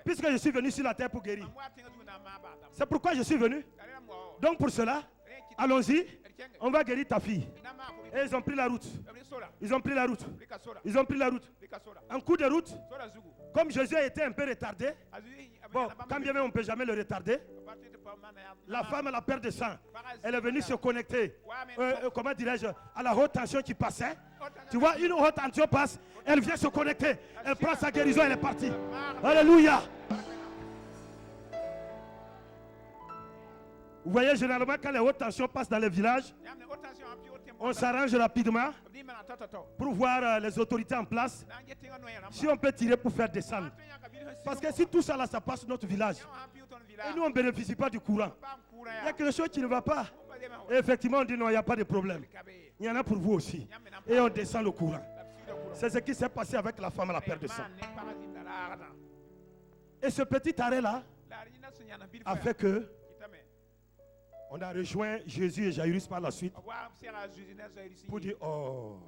puisque je suis venu sur la terre pour guérir. C'est pourquoi je suis venu. Donc pour cela, allons-y, on va guérir ta fille. Et ils ont pris la route. Ils ont pris la route. Ils ont pris la route. En cours de route, comme Jésus a été un peu retardé, bon, quand bien même on ne peut jamais le retarder, la femme à la perte de sang, elle est venue se connecter, comment dirais-je, à la haute tension qui passait. Tu vois, une haute tension passe, elle vient se connecter, elle prend sa guérison, elle est partie. Alléluia. Vous voyez, généralement, quand les hautes tensions passent dans les villages, on s'arrange rapidement pour voir les autorités en place. Si on peut tirer pour faire descendre. Parce que si tout ça là, ça passe sur notre village, et nous on ne bénéficie pas du courant, il y a quelque chose qui ne va pas. Et effectivement, on dit non, il n'y a pas de problème. Il y en a pour vous aussi. Et on descend le courant. C'est ce qui s'est passé avec la femme à la perte de sang. Et ce petit arrêt là a fait que on a rejoint Jésus et Jairus par la suite pour dire, oh,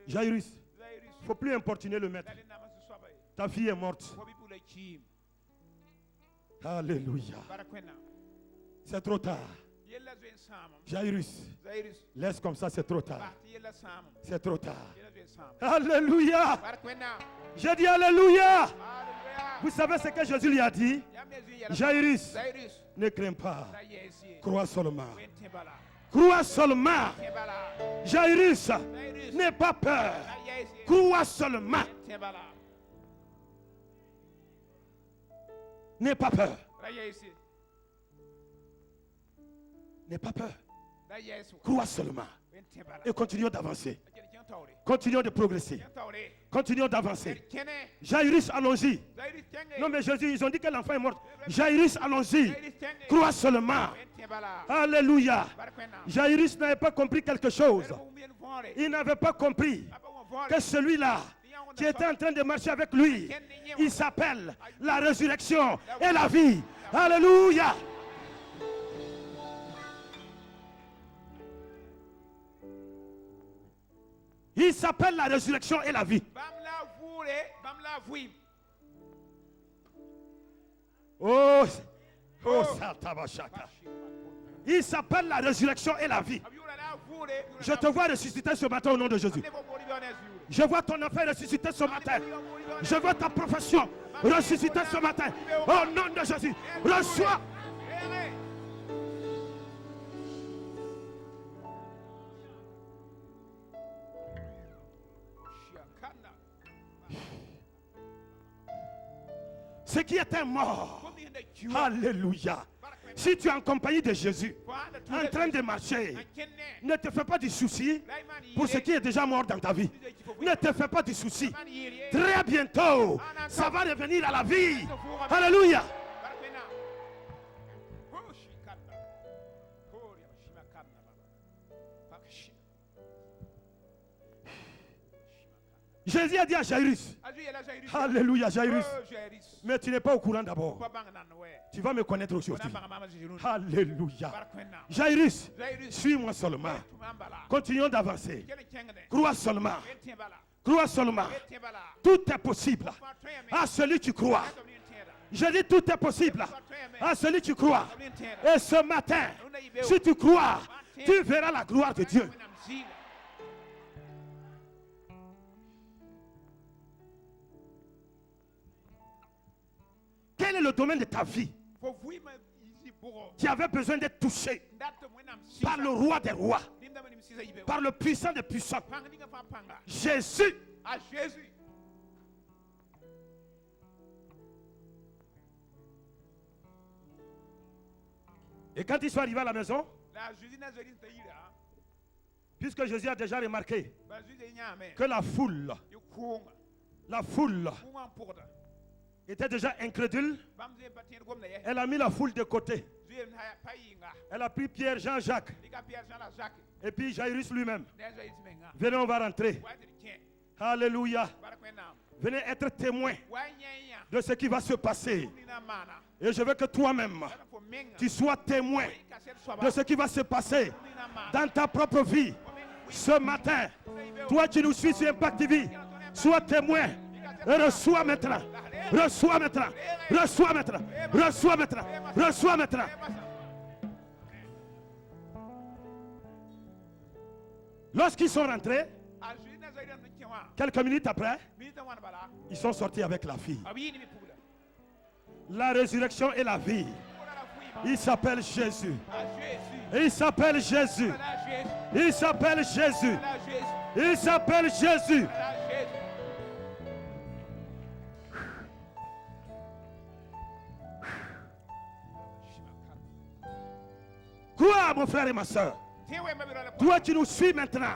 Jairus, il ne faut plus importuner le maître. Ta fille est morte. Alléluia. C'est trop tard. Jairus, laisse comme ça, c'est trop tard. C'est trop tard. Alléluia. J'ai dit Alléluia. Vous savez ce que Jésus lui a dit? Jairus, ne crains pas. Crois seulement. Crois seulement. Jairus, n'aie pas peur. Crois seulement. N'aie pas peur. N'aie pas peur. Crois seulement. Et continuons d'avancer. Continuons de progresser. Continuons d'avancer. Jairus, allons-y. Non mais Jésus, ils ont dit que l'enfant est mort. Jairus, allons-y. Crois seulement. Alléluia. Jairus n'avait pas compris quelque chose. Il n'avait pas compris que celui-là qui était en train de marcher avec lui, il s'appelle la résurrection et la vie. Alléluia. Il s'appelle la résurrection et la vie. Oh, Satabashaka. Il s'appelle la résurrection et la vie. Je te vois ressusciter ce matin au nom de Jésus. Je vois ton affaire ressusciter ce matin. Je vois ta profession ressusciter ce matin. Au nom de Jésus. Reçois. Ce qui était mort. Alléluia. Si tu es en compagnie de Jésus, en train de marcher, ne te fais pas du souci pour ce qui est déjà mort dans ta vie. Ne te fais pas du souci. Très bientôt, ça va revenir à la vie. Alléluia. Jésus a dit à Jairus, alléluia Jairus, mais tu n'es pas au courant d'abord. Tu vas me connaître aujourd'hui. Alléluia. Jairus, suis-moi seulement. Continuons d'avancer. Crois seulement. Crois seulement. Tout est possible à celui qui croit. Je dis tout est possible à celui qui croit. Et ce matin, si tu crois, tu verras la gloire de Dieu. Quel est le domaine de ta vie qui avait besoin d'être touché par le roi des rois, par le puissant des puissants? Jésus. Et quand ils sont arrivés à la maison, puisque Jésus a déjà remarqué que la foule était déjà incrédule, elle a mis la foule de côté. Elle a pris Pierre, Jean, Jacques. Et puis Jairus lui-même. Venez, on va rentrer. Alléluia. Venez être témoin de ce qui va se passer. Et je veux que toi-même, tu sois témoin de ce qui va se passer dans ta propre vie. Ce matin, toi qui nous suis sur Impact TV, sois témoin et reçois maintenant. Reçois maintenant. Reçois maintenant. Reçois maintenant. Reçois maintenant. Lorsqu'ils sont rentrés, quelques minutes après, ils sont sortis avec la fille. La résurrection et la vie. Il s'appelle Jésus. Il s'appelle Jésus. Il s'appelle Jésus. Il s'appelle Jésus. Crois, mon frère et ma soeur. Toi, tu nous suis maintenant.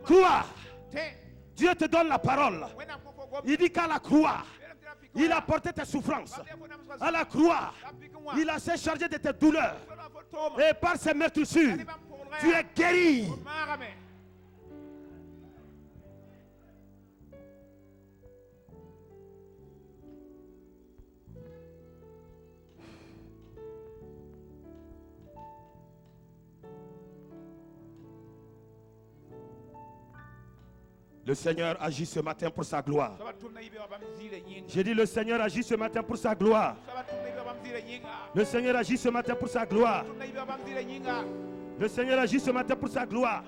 Crois. Dieu te donne la parole. Il dit qu'à la croix, il a porté tes souffrances. À la croix, il a s'est chargé de tes douleurs. Et par ses meurtrissures, tu es guéri. Le Seigneur agit ce matin pour sa gloire. J'ai dit le Seigneur agit ce matin pour sa gloire. Le Seigneur agit ce matin pour sa gloire. Le Seigneur agit ce matin pour sa gloire.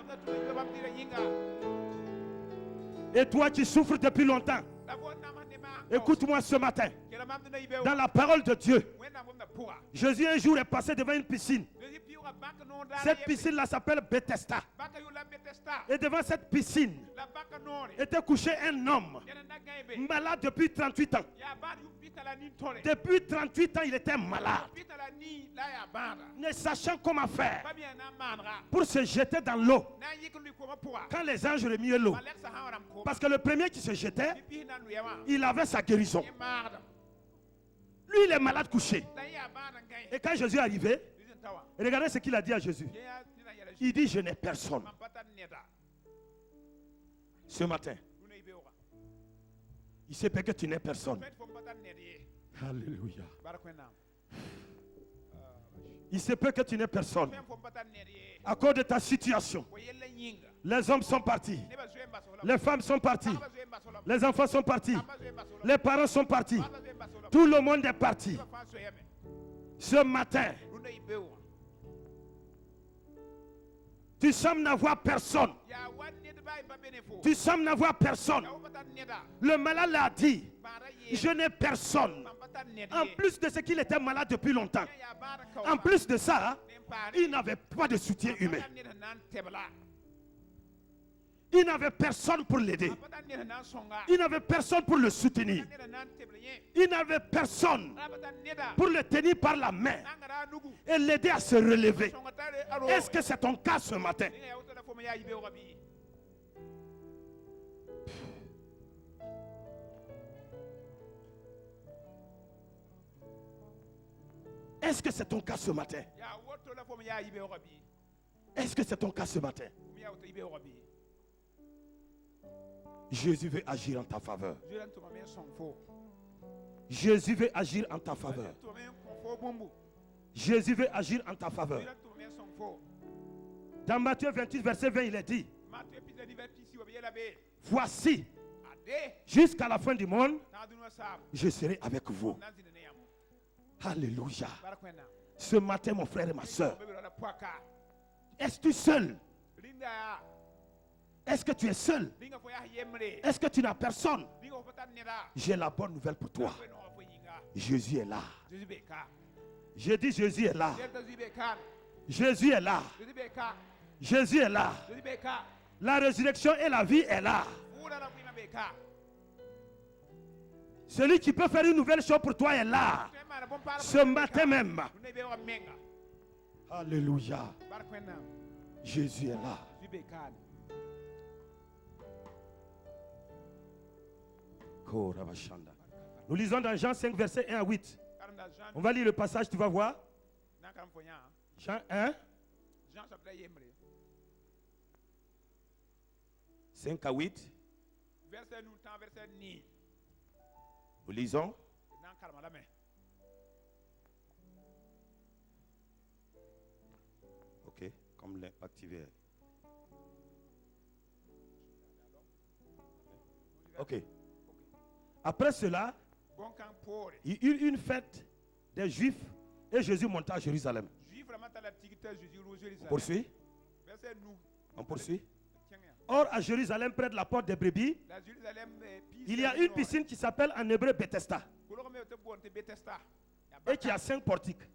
Et toi qui souffres depuis longtemps, écoute-moi ce matin. Dans la parole de Dieu, Jésus un jour est passé devant une piscine. Cette piscine-là s'appelle Bethesda. Et devant cette piscine était couché un homme malade depuis 38 ans. Depuis 38 ans, il était malade. Ne sachant comment faire pour se jeter dans l'eau. Quand les anges remirent l'eau. Parce que le premier qui se jetait, il avait sa guérison. Lui, il est malade couché. Et quand Jésus est arrivé, regardez ce qu'il a dit à Jésus. Il dit, je n'ai personne. Ce matin, il sait pas que tu n'es personne. Alléluia. Il se peut que tu n'es personne. À cause de ta situation, les hommes sont partis. Les femmes sont parties. Les enfants sont partis. Les parents sont partis. Tout le monde est parti. Ce matin, tu sembles n'avoir personne. Tu sembles n'avoir personne. Le malade l'a dit. Je n'ai personne. En plus de ce qu'il était malade depuis longtemps. En plus de ça, il n'avait pas de soutien humain. Il n'avait personne pour l'aider. Il n'avait personne pour le soutenir. Il n'avait personne pour le tenir par la main et l'aider à se relever. Est-ce que c'est ton cas ce matin? Est-ce que c'est ton cas ce matin? Est-ce que c'est ton cas ce matin? Jésus veut agir en ta faveur. Jésus veut agir en ta faveur. Jésus veut agir en ta faveur. Dans Matthieu 28, verset 20, il est dit, voici, jusqu'à la fin du monde, je serai avec vous. Alléluia. Ce matin, mon frère et ma soeur, es-tu seul? Est-ce que tu es seul? Est-ce que tu n'as personne? J'ai la bonne nouvelle pour toi. Jésus est là. J'ai dit Jésus est là. Jésus est là. Jésus est là. La résurrection et la vie est là. Celui qui peut faire une nouvelle chose pour toi est là. Ce matin même. Alléluia. Jésus est là. Nous lisons dans Jean 5, verset 1 à 8. On va lire le passage, tu vas voir. Jean 1. 5 à 8. Nous lisons. Ok, comme l'activer. Ok. Après cela, il y eut une fête des Juifs et Jésus monta à Jérusalem. On poursuit. On poursuit. Or, à Jérusalem, près de la porte des brebis, il y a une piscine qui s'appelle en hébreu Bethesda et qui a 5 portiques.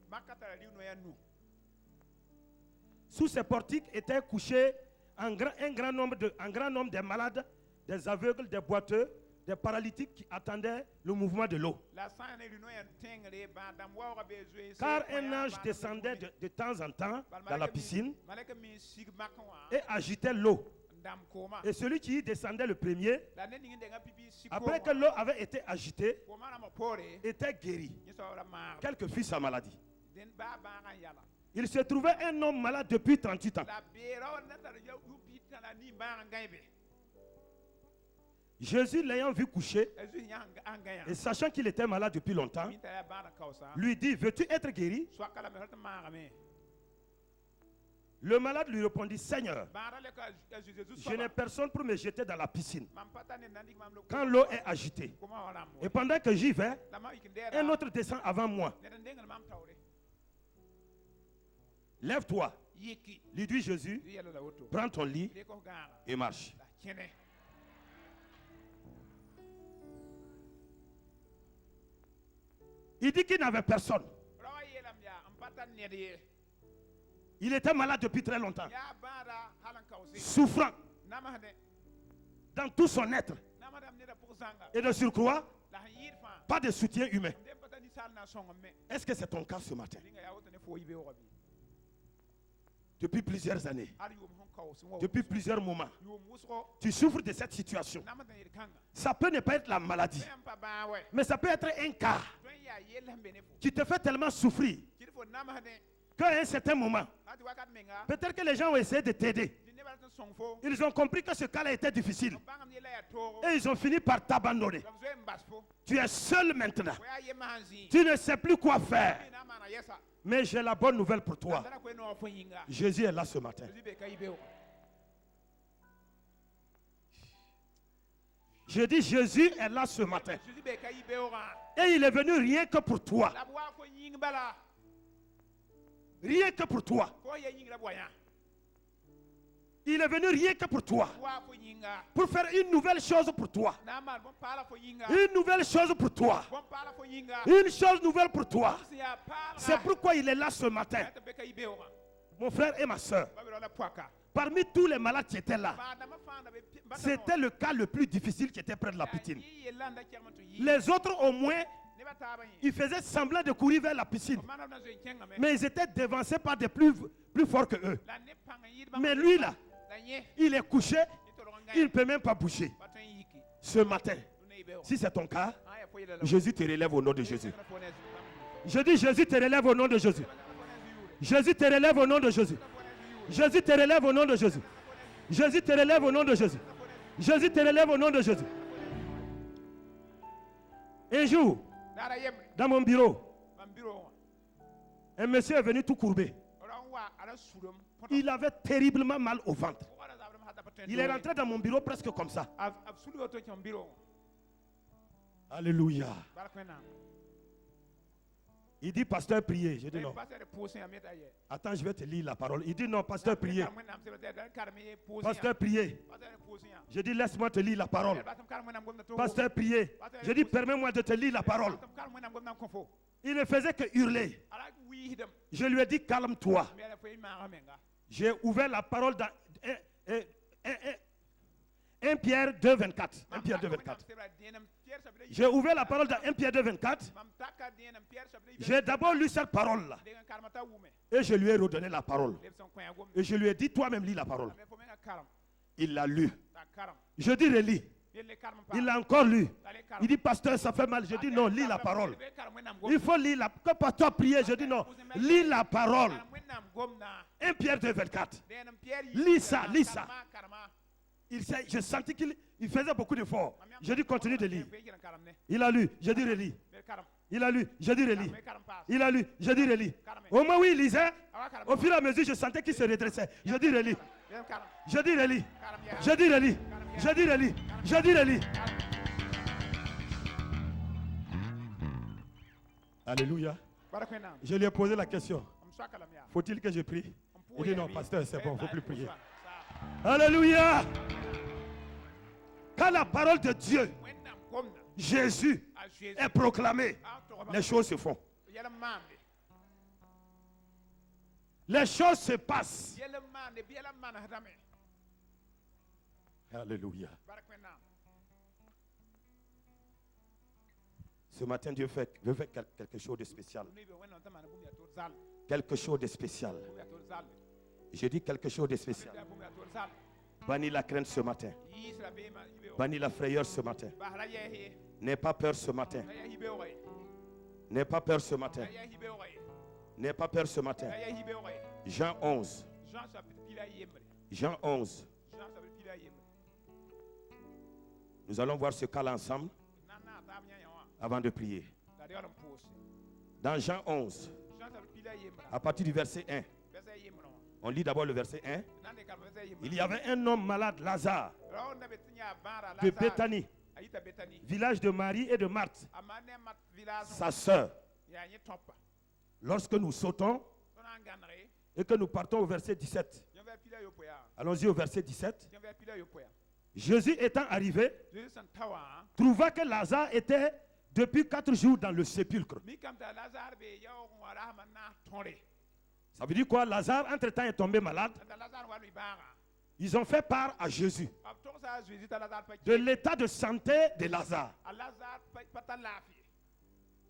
Sous ces portiques étaient couchés un grand nombre de malades, des aveugles, des boiteux, des paralytiques qui attendaient le mouvement de l'eau. Car un ange descendait de temps en temps dans la piscine et agitait l'eau. Et celui qui y descendait le premier, après que l'eau avait été agitée, était guéri, quelle que fût sa maladie. Il se trouvait un homme malade depuis 38 ans. Jésus, l'ayant vu coucher, et sachant qu'il était malade depuis longtemps, lui dit, veux-tu être guéri? Le malade lui répondit, Seigneur, je n'ai personne pour me jeter dans la piscine quand l'eau est agitée. Et pendant que j'y vais, un autre descend avant moi. Lève-toi, lui dit Jésus, prends ton lit et marche. Il dit qu'il n'avait personne. Il était malade depuis très longtemps, souffrant dans tout son être. Et de surcroît, pas de soutien humain. Est-ce que c'est ton cas ce matin? Depuis plusieurs années, depuis plusieurs moments, tu souffres de cette situation. Ça peut ne pas être la maladie, mais ça peut être un cas qui te fait tellement souffrir qu'à un certain moment, peut-être que les gens ont essayé de t'aider. Ils ont compris que ce cas-là était difficile. Et ils ont fini par t'abandonner. Tu es seul maintenant. Tu ne sais plus quoi faire. Mais j'ai la bonne nouvelle pour toi. Jésus est là ce matin. Je dis Jésus est là ce matin. Et il est venu rien que pour toi. Rien que pour toi. Il est venu rien que pour toi. Pour faire une nouvelle chose pour toi. Une nouvelle chose pour toi. Une chose nouvelle pour toi. C'est pourquoi il est là ce matin. Mon frère et ma soeur, parmi tous les malades qui étaient là, c'était le cas le plus difficile qui était près de la piscine. Les autres au moins, ils faisaient semblant de courir vers la piscine. Mais ils étaient devancés par des plus forts que eux. Mais lui là, il est couché, il ne peut même pas bouger. Ce matin, si c'est ton cas, Jésus te relève au nom de Jésus. Je dis Jésus te relève au nom de Jésus. Jésus te relève au nom de Jésus. Jésus te relève au nom de Jésus. Jésus te relève au nom de Jésus. Jésus te relève au nom de Jésus. Un jour, dans mon bureau, un monsieur est venu tout courbé. Il avait terriblement mal au ventre. Il est rentré dans mon bureau presque comme ça. Alléluia. Il dit, pasteur, priez. Je dis non. Attends, je vais te lire la parole. Il dit non, pasteur, priez. Pasteur, priez. Je dis, laisse-moi te lire la parole. Pasteur, priez. Je dis, permets-moi de te lire la parole. Il ne faisait que hurler. Je lui ai dit, calme-toi. J'ai ouvert la parole dans 1 Pierre 2, 24. 1 Pierre 2, 24. J'ai ouvert la parole dans 1 Pierre 2, 24. J'ai d'abord lu cette parole-là. Et je lui ai redonné la parole. Et je lui ai dit, toi-même, lis la parole. Il l'a lu. Je dis, relis. Il l'a encore lu. Il dit, pasteur, ça fait mal. Je dis, non, lis la parole. Il faut lire la parole. Quand pasteur priait, je dis, non, lis la parole. 1 Pierre 2, 24. Lis ça, lis ça. Je sentis qu'il faisait beaucoup d'efforts. Je dis, continue de lire. Il a lu, je dis, relis. Il a lu, je dis, relis. Il a lu, je dis, relis. Au moment où il lisait, au fur et à mesure, je sentais qu'il se redressait. Je dis, relis. Je dis, relis. Je dis, relis. Je dis, relis. Je dis, relis. Alléluia. Je lui ai posé la question. Faut-il que je prie? Il dit non, pasteur, c'est bon, il ne faut plus prier. Alléluia. Quand la parole de Dieu, Jésus, est proclamée, les choses se font. Les choses se passent. Alléluia. Ce matin, Dieu veut faire quelque chose de spécial. Quelque chose de spécial. Je dis quelque chose de spécial. Bannis la crainte ce matin. Bannis la frayeur ce matin. N'aie pas peur ce matin. N'aie pas peur ce matin. N'aie pas peur ce matin. Jean 11. Jean 11. Nous allons voir ce cas-là ensemble avant de prier. Dans Jean 11, à partir du verset 1, on lit d'abord le verset 1. Il y avait un homme malade, Lazare, de Béthanie, village de Marie et de Marthe, sa sœur. Lorsque nous sautons et que nous partons au verset 17, allons-y au verset 17. Jésus étant arrivé, trouva que Lazare était depuis 4 jours dans le sépulcre. Ça veut dire quoi? Lazare, entre-temps, est tombé malade. Ils ont fait part à Jésus de l'état de santé de Lazare.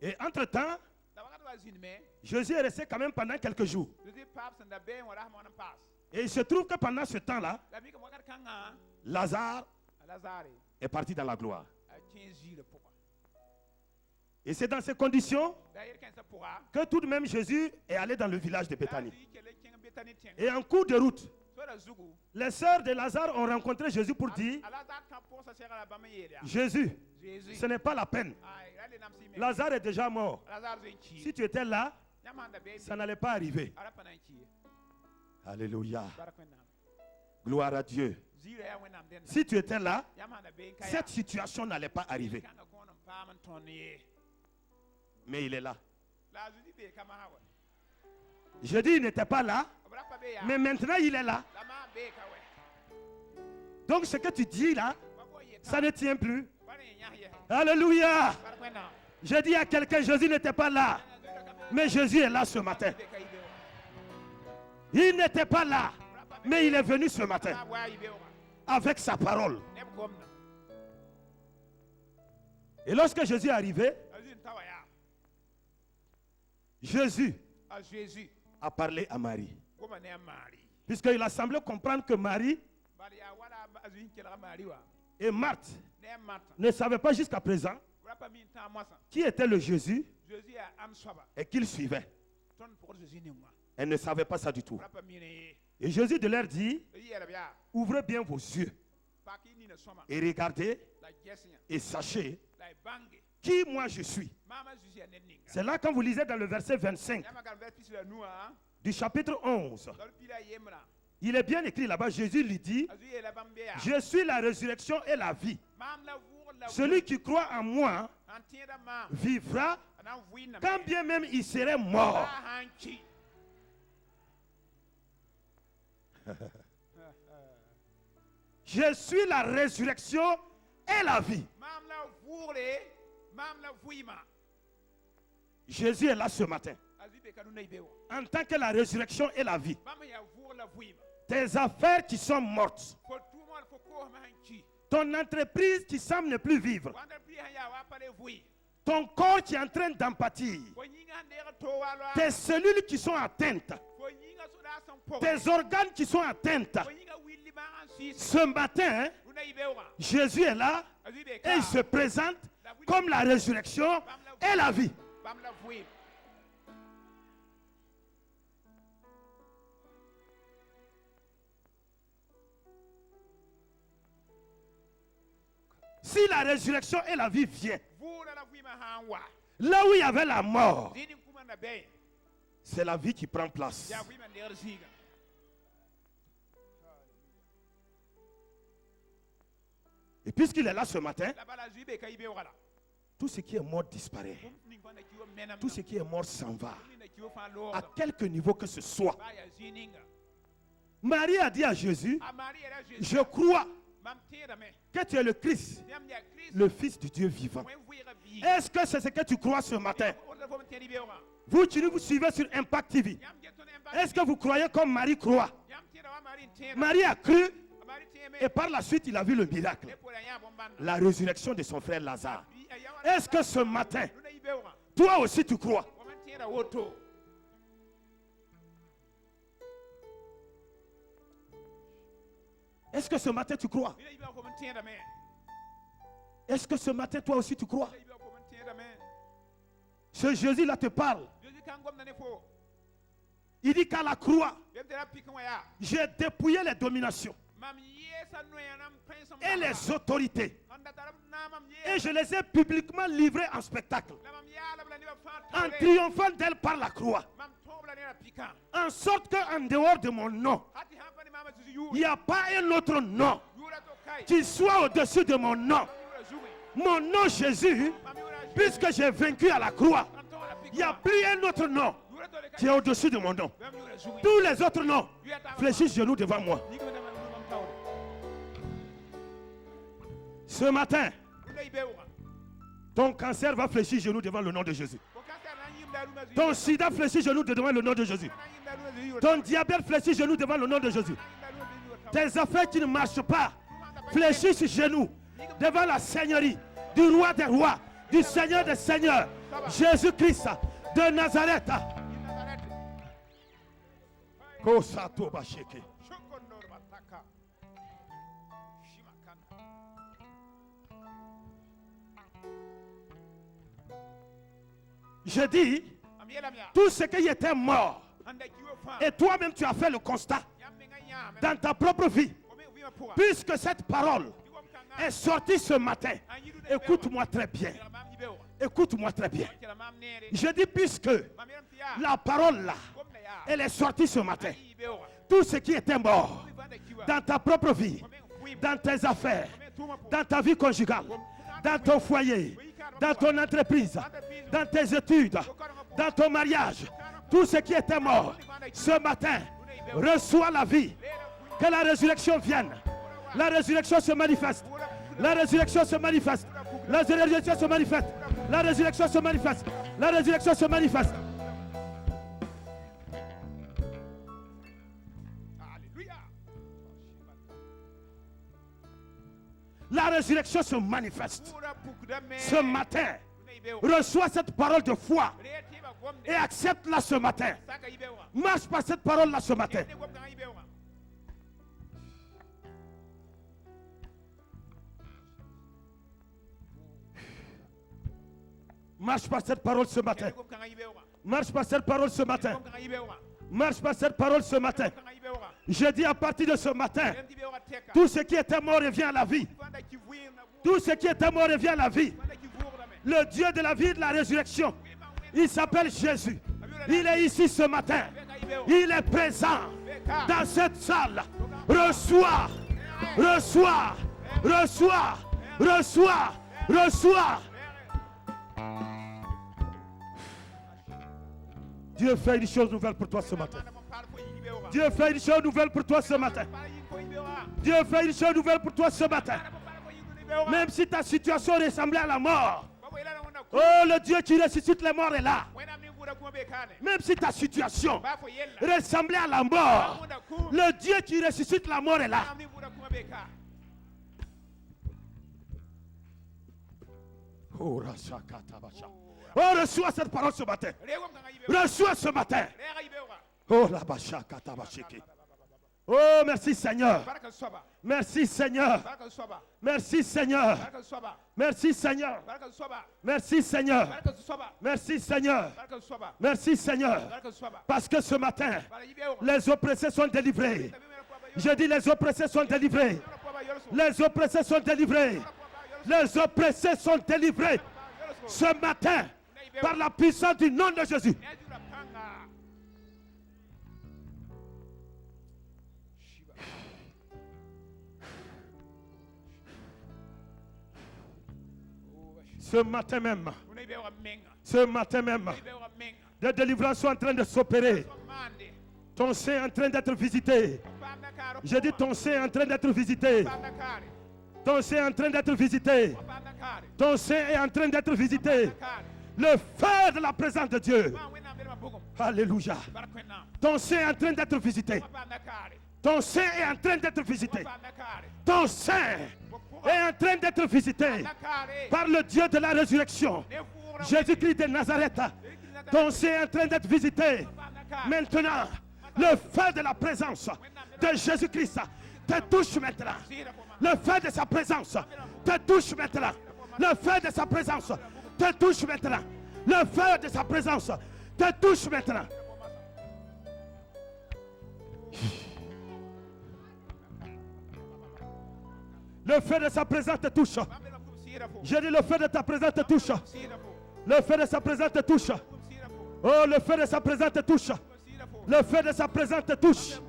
Et entre-temps, Jésus est resté quand même pendant quelques jours. Et il se trouve que pendant ce temps-là, Lazare est parti dans la gloire. Et c'est dans ces conditions que tout de même Jésus est allé dans le village de Béthanie. Et en cours de route, les sœurs de Lazare ont rencontré Jésus pour dire: Jésus, ce n'est pas la peine. Lazare est déjà mort. Si tu étais là, ça n'allait pas arriver. Alléluia. Gloire à Dieu. Si tu étais là, cette situation n'allait pas arriver. Mais il est là. Je dis il n'était pas là, mais maintenant il est là. Donc ce que tu dis là, ça ne tient plus. Alléluia. Je dis à quelqu'un, Jésus n'était pas là, mais Jésus est là ce matin. Il n'était pas là, mais il est venu ce matin avec sa parole. Et lorsque Jésus est arrivé, Jésus a parlé à Marie. Puisqu'il a semblé comprendre que Marie et Marthe ne savaient pas jusqu'à présent qui était le Jésus et qu'ils suivaient. Elles ne savaient pas ça du tout. Et Jésus de leur dit: ouvrez bien vos yeux et regardez et sachez qui moi je suis. C'est là quand vous lisez dans le verset 25 du chapitre 11. Il est bien écrit là-bas, Jésus lui dit: je suis la résurrection et la vie. Celui qui croit en moi vivra quand bien même il serait mort. Je suis la résurrection et la vie. Jésus est là ce matin en tant que la résurrection et la vie. Tes affaires qui sont mortes, ton entreprise qui semble ne plus vivre, ton corps qui est en train d'en pâtir, tes cellules qui sont atteintes, tes organes qui sont atteintes. Ce matin, Jésus est là et il se présente comme la résurrection et la vie. Si la résurrection et la vie viennent, là où il y avait la mort, c'est la vie qui prend place. Et puisqu'il est là ce matin, tout ce qui est mort disparaît. Tout ce qui est mort s'en va. À quelque niveau que ce soit. Marie a dit à Jésus: je crois que tu es le Christ, le Fils du Dieu vivant. Est-ce que c'est ce que tu crois ce matin? Vous suivez sur Impact TV. Est-ce que vous croyez comme Marie croit? Marie a cru et par la suite il a vu le miracle. La résurrection de son frère Lazare. Est-ce que ce matin Toi aussi tu crois. Est-ce que ce matin tu crois? Est-ce que ce matin toi aussi tu crois? Ce Jésus-là te parle. Il dit qu'à la croix, j'ai dépouillé les dominations et les autorités. Et je les ai publiquement livrées en spectacle, en triomphant d'elles par la croix. En sorte qu'en dehors de mon nom, il n'y a pas un autre nom qui soit au-dessus de mon nom. Mon nom Jésus, puisque j'ai vaincu à la croix, il n'y a plus un autre nom qui est au-dessus de mon nom. Tous les autres noms fléchissent genoux devant moi. Ce matin, ton cancer va fléchir genoux devant le nom de Jésus. Ton sida fléchit genoux devant le nom de Jésus. Ton diabète fléchit genoux devant le nom de Jésus. Tes affaires qui ne marchent pas fléchissent genoux devant la seigneurie du roi des rois, du Seigneur des seigneurs, Jésus-Christ de Nazareth. Je dis, tout ce qui était mort, et toi-même tu as fait le constat dans ta propre vie, puisque cette parole est sortie ce matin. Écoute-moi très bien. Écoute-moi très bien. Je dis, puisque la parole là, elle est sortie ce matin. Tout ce qui était mort dans ta propre vie, dans tes affaires, dans ta vie conjugale, dans ton foyer, dans ton entreprise, dans tes études, dans ton mariage, tout ce qui était mort ce matin, reçoit la vie. Que la résurrection vienne. La résurrection se manifeste. La résurrection se manifeste. La résurrection se manifeste. La résurrection se manifeste. La résurrection se manifeste. La résurrection se manifeste. Ce matin, reçois cette parole de foi et accepte-la ce matin. Marche par cette parole-là ce matin. Marche par cette parole ce matin. Marche par cette parole ce matin. Marche par cette parole ce matin. Je dis à partir de ce matin, tout ce qui était mort revient à la vie. Tout ce qui était mort revient à la vie. Le Dieu de la vie et de la résurrection, il s'appelle Jésus. Il est ici ce matin. Il est présent dans cette salle. Reçois, reçois, reçois, reçois, reçois. Dieu fait une chose nouvelle pour toi ce matin. Dieu fait une chose nouvelle pour toi ce matin. Dieu fait une chose nouvelle pour toi ce matin. Même si ta situation ressemblait à la mort. Oh, le Dieu qui ressuscite les morts est là. Même si ta situation ressemblait à la mort, le Dieu qui ressuscite la mort est là. Oh, reçois cette parole ce matin. Reçois ce matin. Oh, la bacha katabashiki. Oh, merci Seigneur. Merci Seigneur. Merci Seigneur. Merci Seigneur. Merci Seigneur. Merci Seigneur. Merci Seigneur. Parce que ce matin, les oppressés sont délivrés. Je dis les oppressés sont délivrés. Les oppressés sont délivrés. Les oppressés sont délivrés. Ce matin, par la puissance du nom de Jésus. Ce matin même, des délivrances sont en train de s'opérer. Ton sein est en train d'être visité. Je dis ton sein est en train d'être visité. Ton sein est en train d'être visité. Ton sein est en train d'être visité. Le feu de la présence de Dieu. Alléluia. Ton sein est en train d'être visité. Ton sein est en train d'être visité. Ton sein est en train d'être visité par le Dieu de la résurrection. Jésus-Christ de Nazareth, ton sein est en train d'être visité. Maintenant, le feu de la présence de Jésus-Christ te touche maintenant. Le feu de sa présence te touche maintenant. Le feu de sa présence te touche maintenant. Le feu de sa présence te touche maintenant. Le feu de sa présence te touche. J'ai dit le feu de ta présence te touche. Le feu de sa présence te touche. Oh, le feu de sa présence te touche. Le feu de sa présence te touche.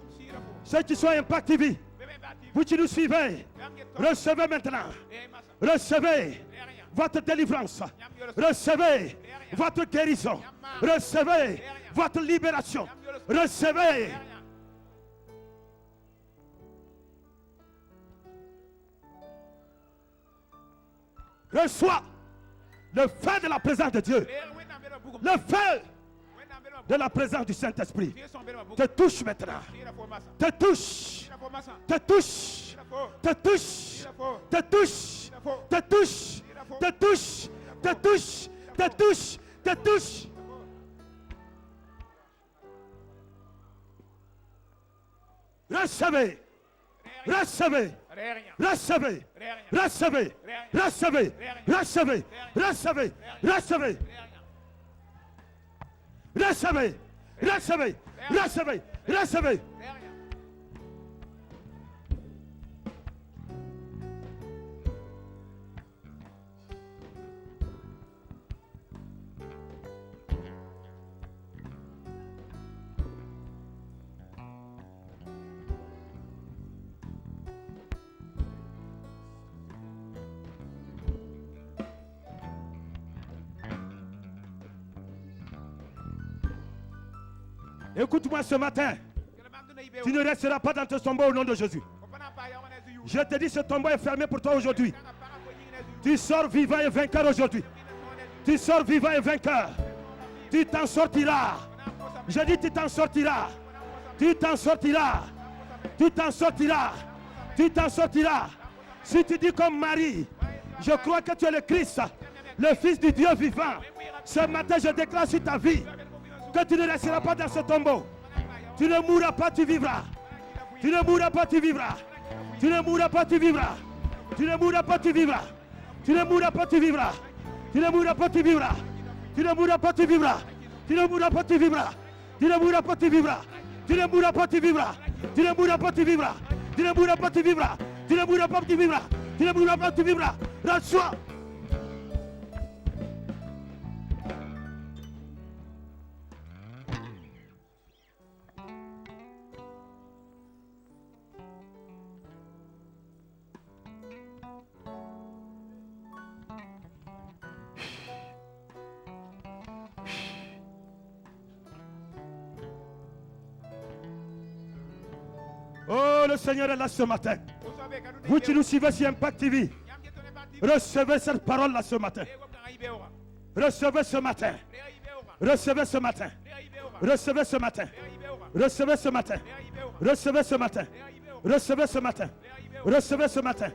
Ceux qui sont Impact TV, vous qui nous suivez, recevez maintenant. Recevez votre délivrance. Recevez votre guérison. Recevez votre libération. Recevez. Reçois le feu de la présence de Dieu. Le feu de la présence du Saint-Esprit te touche maintenant. Te touche. Te touche. Te touche. Te touche. Te touche. Te touche. Te touche. Te touche. Te touche. Recevez. Recevez. Recevez. Recevez. Recevez. Recevez. Recevez. Recevez. Recevez. Recevez. Recevez. Recevez. Écoute-moi ce matin. Tu ne resteras pas dans ce tombeau au nom de Jésus. Je te dis, ce tombeau est fermé pour toi aujourd'hui. Tu sors vivant et vainqueur aujourd'hui. Tu sors vivant et vainqueur. Tu t'en sortiras. Je dis, tu t'en sortiras. Tu t'en sortiras. Tu t'en sortiras. Tu t'en sortiras. Si tu dis comme Marie, je crois que tu es le Christ, le Fils du Dieu vivant. Ce matin, je déclare sur ta vie que tu ne resteras pas dans ce tombeau. Tu ne mourras pas, tu vivras. Tu ne mourras pas, tu vivras. Tu ne mourras pas, tu vivras. Tu ne mourras pas, tu vivras. Tu ne mourras pas, tu vivras. Tu ne mourras pas, tu vivras. Tu ne mourras pas, tu vivras. Tu ne mourras pas, tu vivras. Tu ne mourras pas, tu vivras. Tu ne mourras pas, tu vivras. Tu ne mourras pas, tu vivras. Tu ne mourras pas, tu vivras. Tu ne mourras pas, tu vivras. Tu ne mourras pas, tu vivras. Reçois. Oh, le Seigneur est là ce matin. Vous qui nous suivez sur Impact TV, recevez cette parole-là ce matin. Recevez ce matin. Recevez ce matin. Recevez ce matin. Recevez ce matin. Recevez ce matin. Recevez ce matin. Recevez ce matin.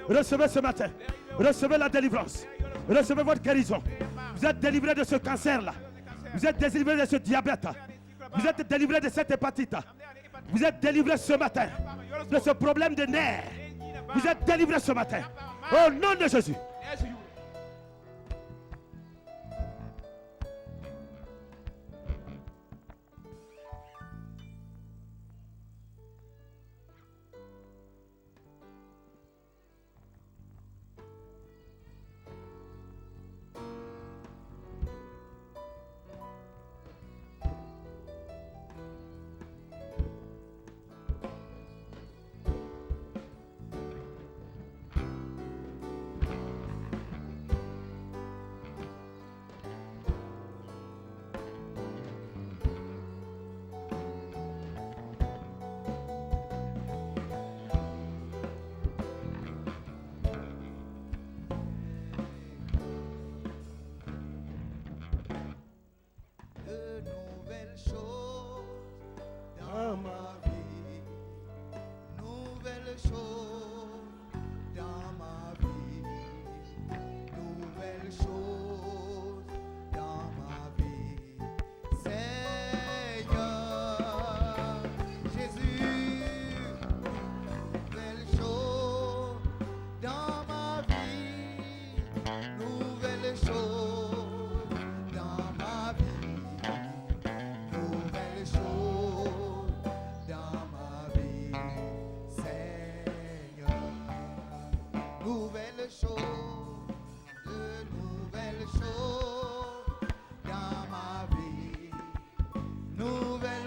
Recevez ce matin. Recevez la délivrance. Recevez votre guérison. Vous êtes délivré de ce cancer-là. Vous êtes délivré de ce diabète. Vous êtes délivré de cette hépatite. Vous êtes délivré ce matin de ce problème de nerfs. Vous êtes délivré ce matin. Au nom de Jésus.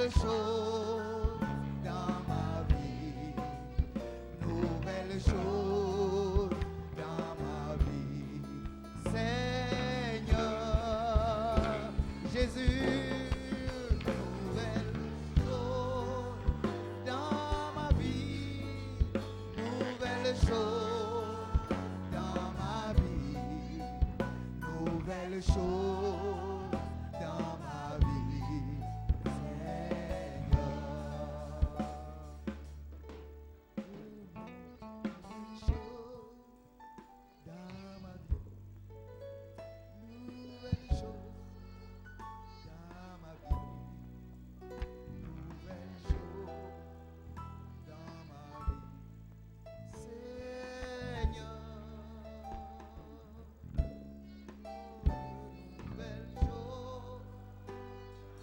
nouvelles choses dans ma vie, nouvelles choses dans ma vie, Seigneur Jésus, nouvelles choses dans ma vie, nouvelles choses dans ma vie, nouvelles choses dans ma vie, Seigneur. Nouvelles choses dans ma vie, nouvelles choses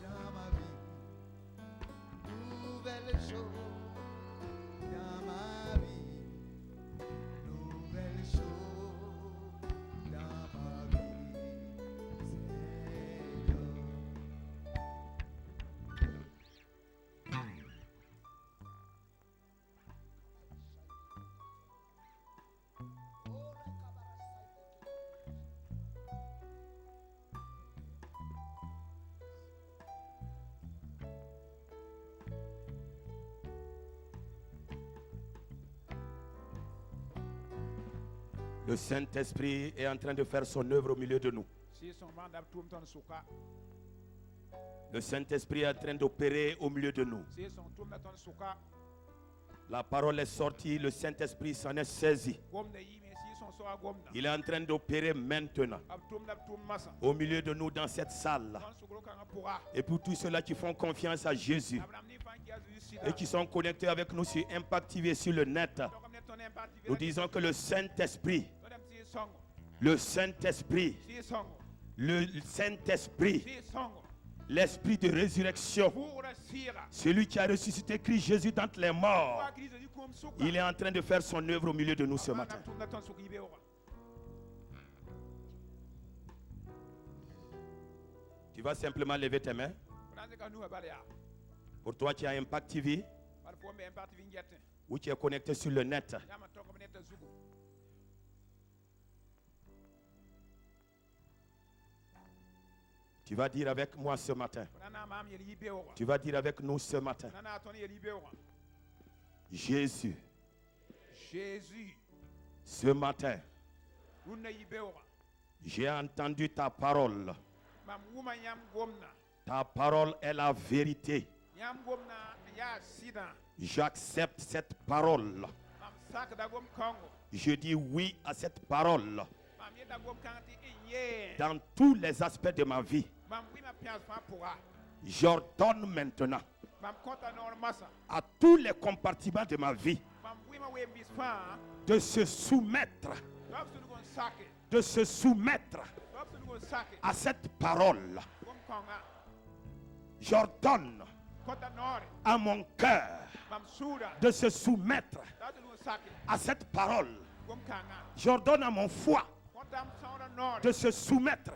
dans ma vie, nouvelles choses dans ma vie, Seigneur. Nouvelles choses dans ma vie, nouvelles choses dans ma vie, nouvelles choses dans ma vie, Le Saint-Esprit est en train de faire son œuvre au milieu de nous. Le Saint-Esprit est en train d'opérer au milieu de nous. La parole est sortie, le Saint-Esprit s'en est saisi. Il est en train d'opérer maintenant au milieu de nous dans cette salle. Et pour tous ceux-là qui font confiance à Jésus et qui sont connectés avec nous sur Impact TV sur le net, nous disons que le Saint-Esprit, l'Esprit de résurrection, celui qui a ressuscité Christ Jésus d'entre les morts, il est en train de faire son œuvre au milieu de nous ce matin. Tu vas simplement lever tes mains. Pour toi qui as Impact TV ou qui est connecté sur le net, tu vas dire avec moi ce matin. Tu vas dire avec nous ce matin. Jésus, ce matin, j'ai entendu ta parole. Ta parole est la vérité. J'accepte cette parole. Je dis oui à cette parole. Dans tous les aspects de ma vie, j'ordonne maintenant à tous les compartiments de ma vie de se soumettre à cette parole. J'ordonne à mon cœur de se soumettre à cette parole. J'ordonne à mon foie de se soumettre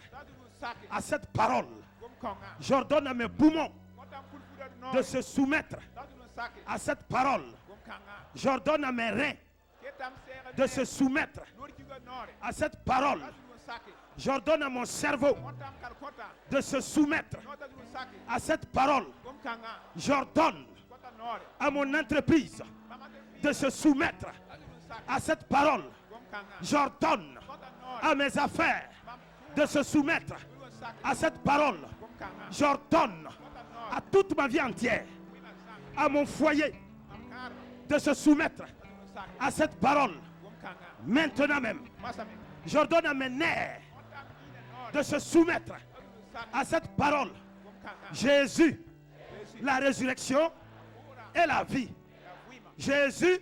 à cette parole. J'ordonne à mes poumons de se soumettre à cette parole. J'ordonne à mes reins de se soumettre à cette parole. J'ordonne à mon cerveau de se soumettre à cette parole. J'ordonne à mon entreprise de se soumettre à cette parole. J'ordonne à mes affaires de se soumettre à cette parole. J'ordonne à toute ma vie entière, à mon foyer, de se soumettre à cette parole. Maintenant même, j'ordonne à mes nerfs de se soumettre à cette parole. Jésus, la résurrection et la vie. Jésus,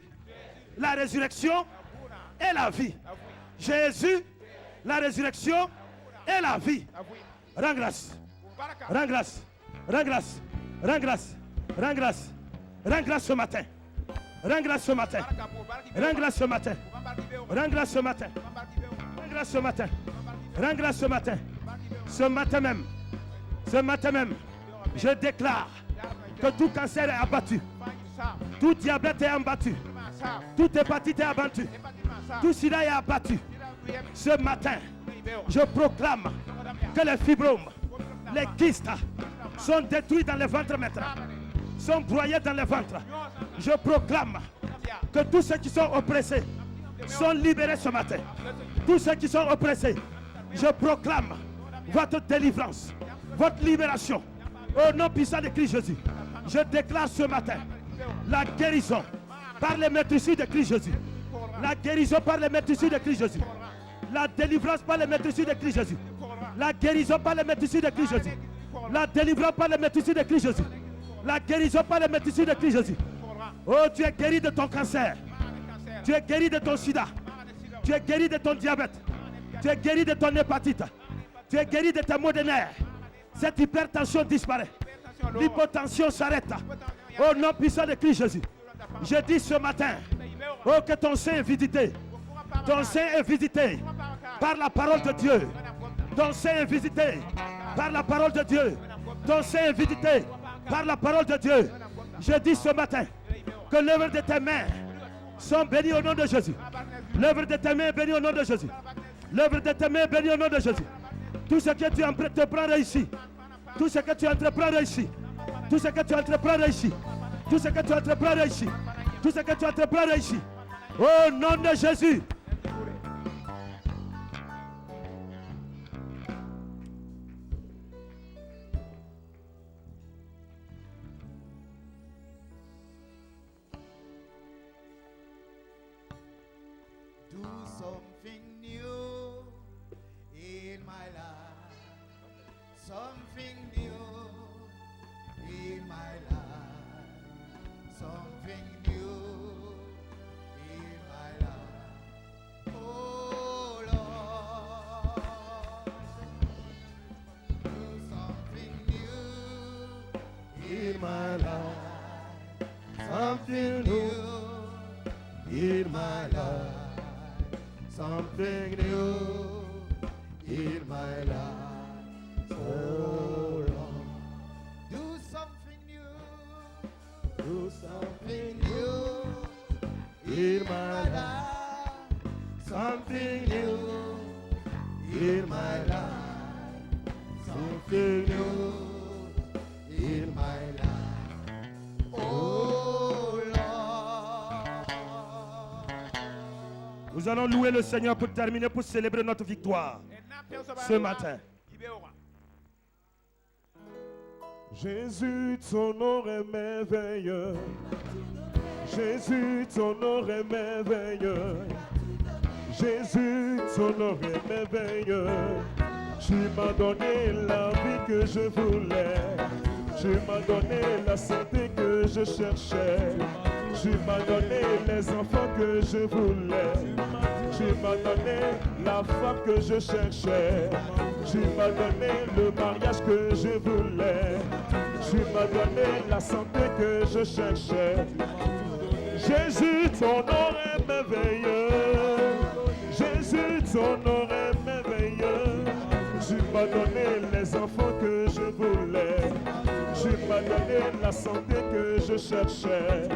la résurrection et la vie. Jésus, la résurrection et la vie. Rends grâce. Rends grâce. Rends grâce. Rends grâce. Rends grâce. Rends grâce ce matin. Rends grâce ce matin. Rends grâce ce matin. Rends grâce ce matin. Rends grâce ce matin. Rends grâce ce matin même. Ce matin même, je déclare Que tout cancer est abattu. Tout diabète est abattu. Toute hépatite est abattue. Tout sida est abattu. Ce matin, je proclame que les fibromes, les kystes sont détruits dans les ventres maintenant. Sont broyés dans les ventres. Je proclame que tous ceux qui sont oppressés sont libérés ce matin. Tous ceux qui sont oppressés, je proclame votre délivrance, votre libération. Au nom puissant de Christ Jésus, je déclare ce matin la guérison par les maîtrises de Christ Jésus. La guérison par les maîtrises de Christ Jésus. La délivrance par les maîtrises de Christ Jésus. La guérison par les maîtrises de Christ Jésus. La délivrance par les maîtrises de Christ Jésus. La guérison par les maîtrises de Christ Jésus. Oh, tu es guéri de ton cancer. Tu es guéri de ton sida. Tu es guéri de ton diabète. Tu es guéri de ton hépatite. Tu es guéri de tes maux de nerfs. Cette hypertension disparaît. L'hypotension s'arrête. Au nom puissant de Christ Jésus. Je dis ce matin, oh, que ton sein est visité. Ton sein est visité par la parole de Dieu. Ton sein est visité par la parole de Dieu. Ton sein est visité par la parole de Dieu. Je dis ce matin que l'œuvre de tes mains sont bénies au nom de Jésus. L'œuvre de tes mains est bénie au nom de Jésus. L'œuvre de tes mains est bénie au nom de Jésus. Tout ce que tu entreprendras ici, tout ce que tu entreprendras ici, tout ce que tu entreprendras ici, tout ce que tu entreprendras ici, tout ce que tu entreprendras ici, au nom de Jésus. Do something new in my life. Something new in my life. Something new in my life. Oh Lord, do something new in my life. Something new in my life. Something new in my life. Oh Lord, do something new. Do something new in my life. Something new in my life. Something new in my life. Oh Lord. Nous allons louer le Seigneur pour terminer, pour célébrer notre victoire ce matin. Jésus, ton nom est merveilleux. Jésus, ton nom est merveilleux. Jésus, ton nom est merveilleux. Tu m'as donné la vie que je voulais. Tu m'as donné la santé que je cherchais. Tu m'as donné les enfants que je voulais. Tu m'as donné la femme que je cherchais. Tu m'as donné le mariage que je voulais. Tu m'as donné la santé que je cherchais. Jésus, ton nom est merveilleux. Jésus, ton nom est merveilleux. Tu m'as donné les enfants que je voulais. Tu m'as donné la santé que je cherchais.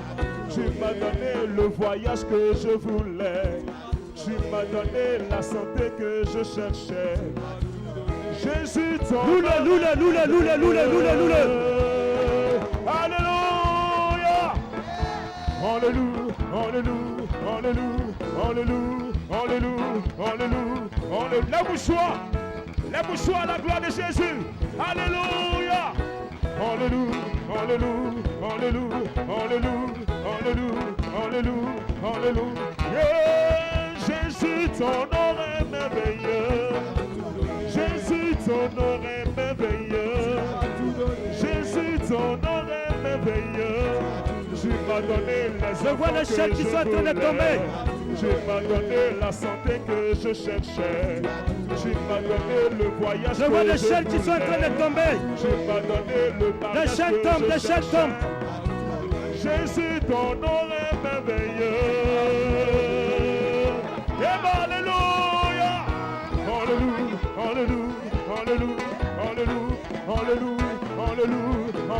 Tu m'as donné le voyage que je voulais. Tu m'as donné la santé que je cherchais. Jésus, ton nom. Alléluia. Alléluia. Alléluia. Alléluia. Alléluia. Alléluia. La mouchoir à la gloire de Jésus. Alléluia. Alléluia. Alléluia. Alléluia. Alléluia. Alléluia. Alléluia. Yeah. Jésus, ton nom est merveilleux. Jésus, ton nom est merveilleux. Jésus, ton nom est merveilleux. Tu m'as donné les Je vois les chaînes qui sont en train de tomber. Tu m'as donné la santé que je cherchais. Tu m'as donné le voyage Je vois les chaînes qui sont en train de tomber. Tu m'as donné le mariage Les chaînes tombent, les chaînes tombent. Jésus, ton nom est merveilleux. Alléluia. Alléluia. Alléluia. Alléluia. Alléluia. Alléluia. Alléluia.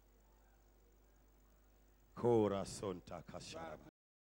Kora sonta kasharaba.